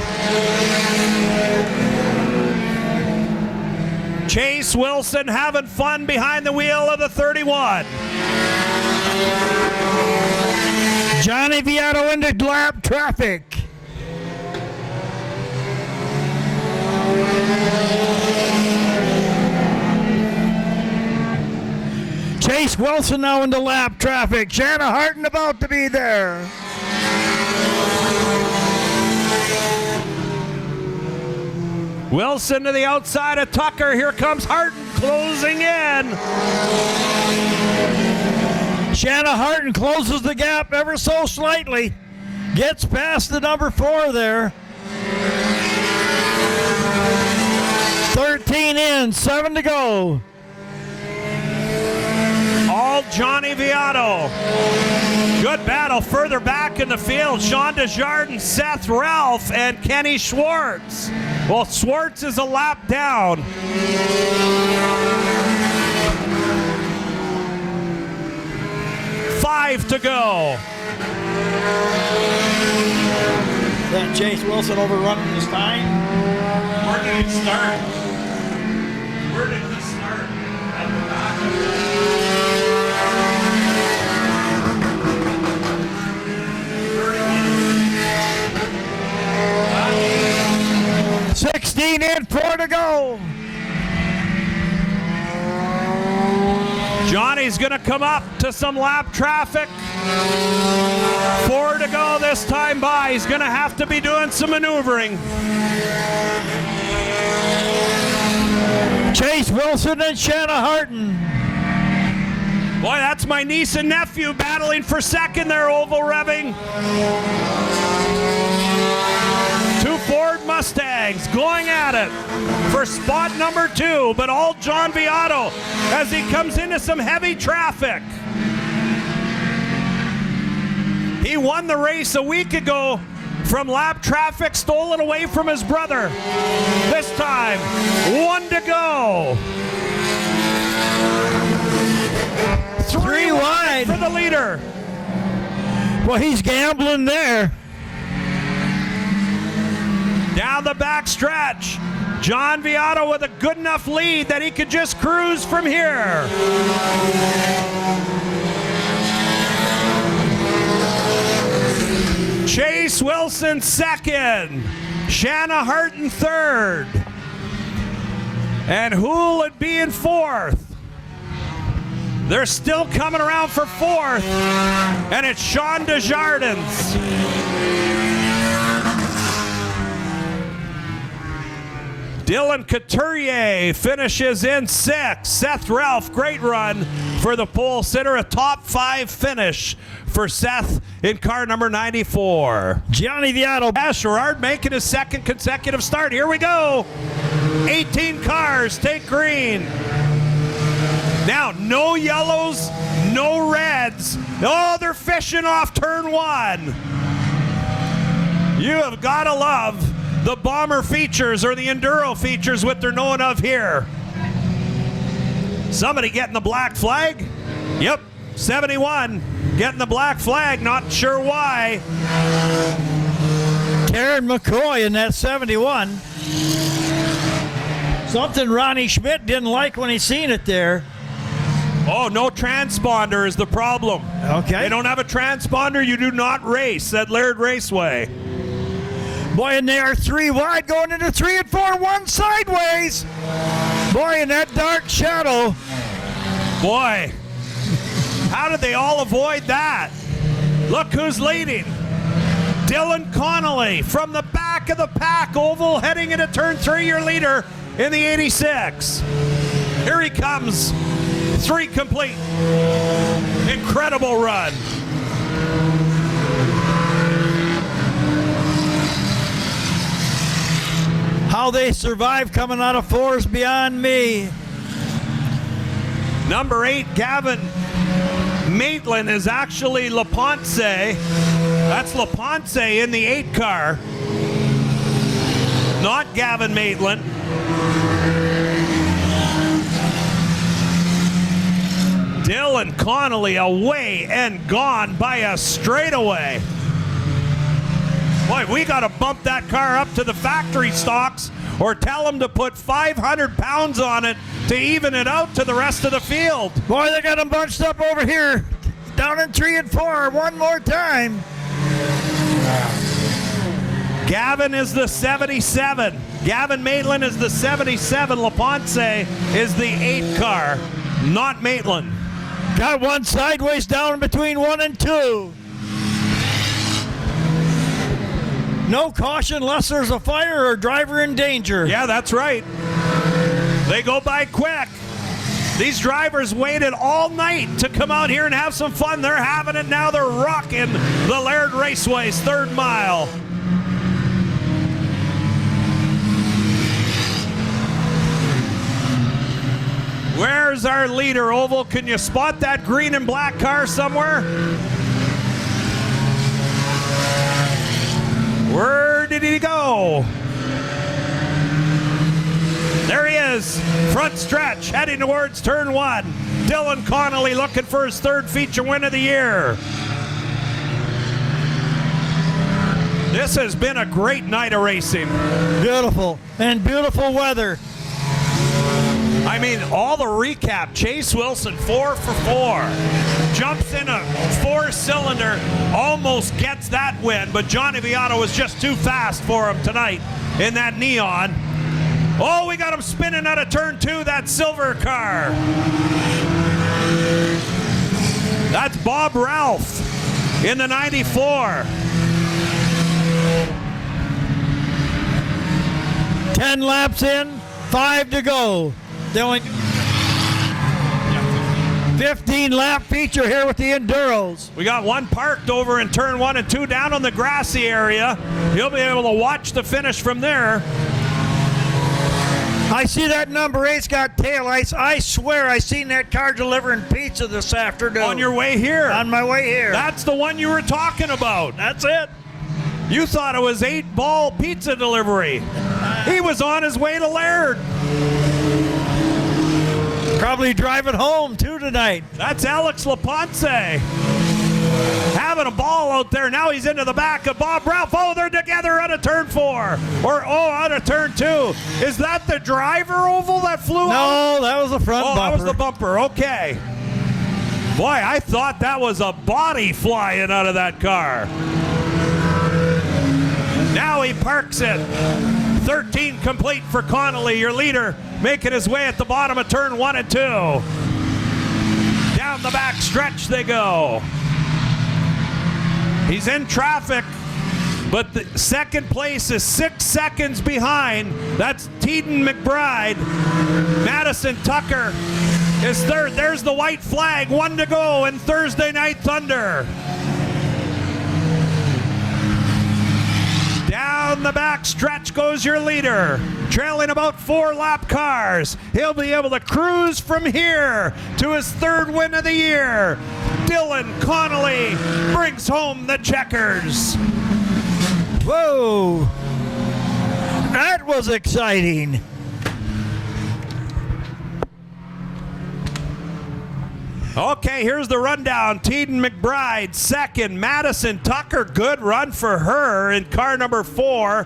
Chase Wilson having fun behind the wheel of the 31. Johnny Viato into lap traffic. Chase Wilson now into lap traffic. Shanna Harton about to be there. Wilson to the outside of Tucker. Here comes Harton closing in. Shanna Harton closes the gap ever so slightly. Gets past the number 4 there. 13 in, 7 to go. All Johnny Viato. Good battle further back in the field. Sean Desjardins, Seth Ralph, and Kenny Schwartz. Well, Schwartz is a lap down. Five to go. That Chase Wilson overrunning his time. Where did it start? Where did he start? At the back. 16 in, 4 to go. Johnny's going to come up to some lap traffic. 4 to go this time by. He's going to have to be doing some maneuvering. Chase Wilson and Shanna Harton. Boy, that's my niece and nephew battling for second there, Oval revving. 2 Ford Mustangs going at it for spot number 2, but all John Viato as he comes into some heavy traffic. He won the race a week ago from lap traffic, stolen away from his brother. This time, 1 to go. 3 wide for the leader. Well, he's gambling there. Down the back stretch, John Viato with a good enough lead that he could just cruise from here. Chase Wilson second. Shanna Harton third. And who'll it be in fourth? They're still coming around for fourth. And it's Sean Desjardins. Dylan Couturier finishes in sixth. Seth Ralph, great run for the pole sitter. A top 5 finish for Seth in car number 94. Johnny Viato. Sherrard making his second consecutive start. Here we go. 18 cars take green. Now, no yellows, no reds. Oh, they're fishing off turn 1. You have got to love the Bomber features or the Enduro features, what they're known of here. Somebody getting the black flag? Yep, 71 getting the black flag, not sure why. Karen McCoy in that 71. Something Ronnie Schmidt didn't like when he seen it there. Oh, no transponder is the problem. Okay. They don't have a transponder, you do not race at Laird Raceway. Boy, and they are 3 wide going into 3 and 4, 1 sideways. Boy, in that dark shadow. Boy, how did they all avoid that? Look who's leading. Dylan Connolly from the back of the pack, oval heading into turn 3, your leader in the 86. Here he comes, 3 complete. Incredible run. How they survive coming out of 4 is beyond me. Number 8, Gavin Maitland is actually LaPonce. That's LaPonce in the 8 car. Not Gavin Maitland. Dylan Connolly away and gone by a straightaway. Boy, we got to bump that car up to the factory stocks or tell them to put 500 pounds on it to even it out to the rest of the field. Boy, they got them bunched up over here. Down in 3 and 4 one more time. Gavin is the 77. Gavin Maitland is the 77. LaPonce is the 8 car, not Maitland. Got one sideways down between 1 and 2. No caution unless there's a fire or driver in danger. Yeah, that's right. They go by quick. These drivers waited all night to come out here and have some fun. They're having it now. They're rocking the Laird Raceway's 3rd mile. Where's our leader, Oval? Can you spot that green and black car somewhere? Where did he go? There he is, front stretch, heading towards turn 1. Dylan Connolly looking for his 3rd feature win of the year. This has been a great night of racing. Beautiful, and beautiful weather. I mean, all the recap. Chase Wilson, 4 for 4. Jumps in a 4-cylinder, almost gets that win, but Johnny Viato was just too fast for him tonight in that neon. Oh, we got him spinning out of turn 2, that silver car. That's Bob Ralph in the 94. 10 laps in, 5 to go. The only 15-lap feature here with the Enduros. We got one parked over in turn 1 and 2 down on the grassy area. You'll be able to watch the finish from there. I see that number 8's got taillights. I swear I seen that car delivering pizza this afternoon. On your way here. On my way here. That's the one you were talking about. That's it. You thought it was 8-ball pizza delivery. He was on his way to Laird. Probably driving home too tonight. That's Alex LaPonce. Having a ball out there. Now he's into the back of Bob Ralph. Oh, they're together out of turn 4. Out of turn 2. Is that the driver, Oval, that flew out? No, that was the front bumper. Oh, that was the bumper. Okay. Boy, I thought that was a body flying out of that car. Now he parks it. 13 complete for Connolly, your leader, making his way at the bottom of turn 1 and 2. Down the back stretch they go. He's in traffic, but the second place is 6 seconds behind. That's Teeden McBride. Madison Tucker is third. There's the white flag. 1 to go in Thursday Night Thunder. Down the back stretch goes your leader, trailing about 4 lap cars. He'll be able to cruise from here to his 3rd win of the year. Dylan Connolly brings home the checkers. Whoa! That was exciting. Okay, here's the rundown. Teeden McBride, second. Madison Tucker, good run for her in car number 4.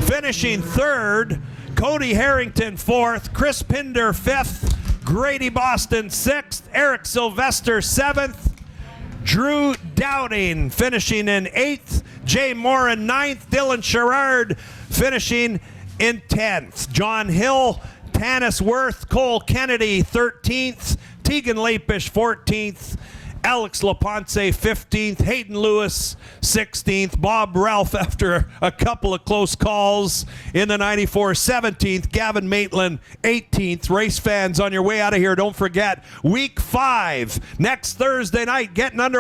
Finishing 3rd. Cody Harrington, 4th. Chris Pinder, 5th. Grady Boston, 6th. Eric Sylvester, 7th. Drew Dowding finishing in 8th. Jay Morin, 9th. Dylan Sherrard finishing in 10th. John Hill, Tanis Worth, Cole Kennedy, 13th. Tegan Lapish, 14th. Alex LaPonce, 15th. Hayden Lewis, 16th. Bob Ralph, after a couple of close calls in the 94, 17th. Gavin Maitland, 18th. Race fans, on your way out of here, don't forget, week 5 next Thursday night, getting underway.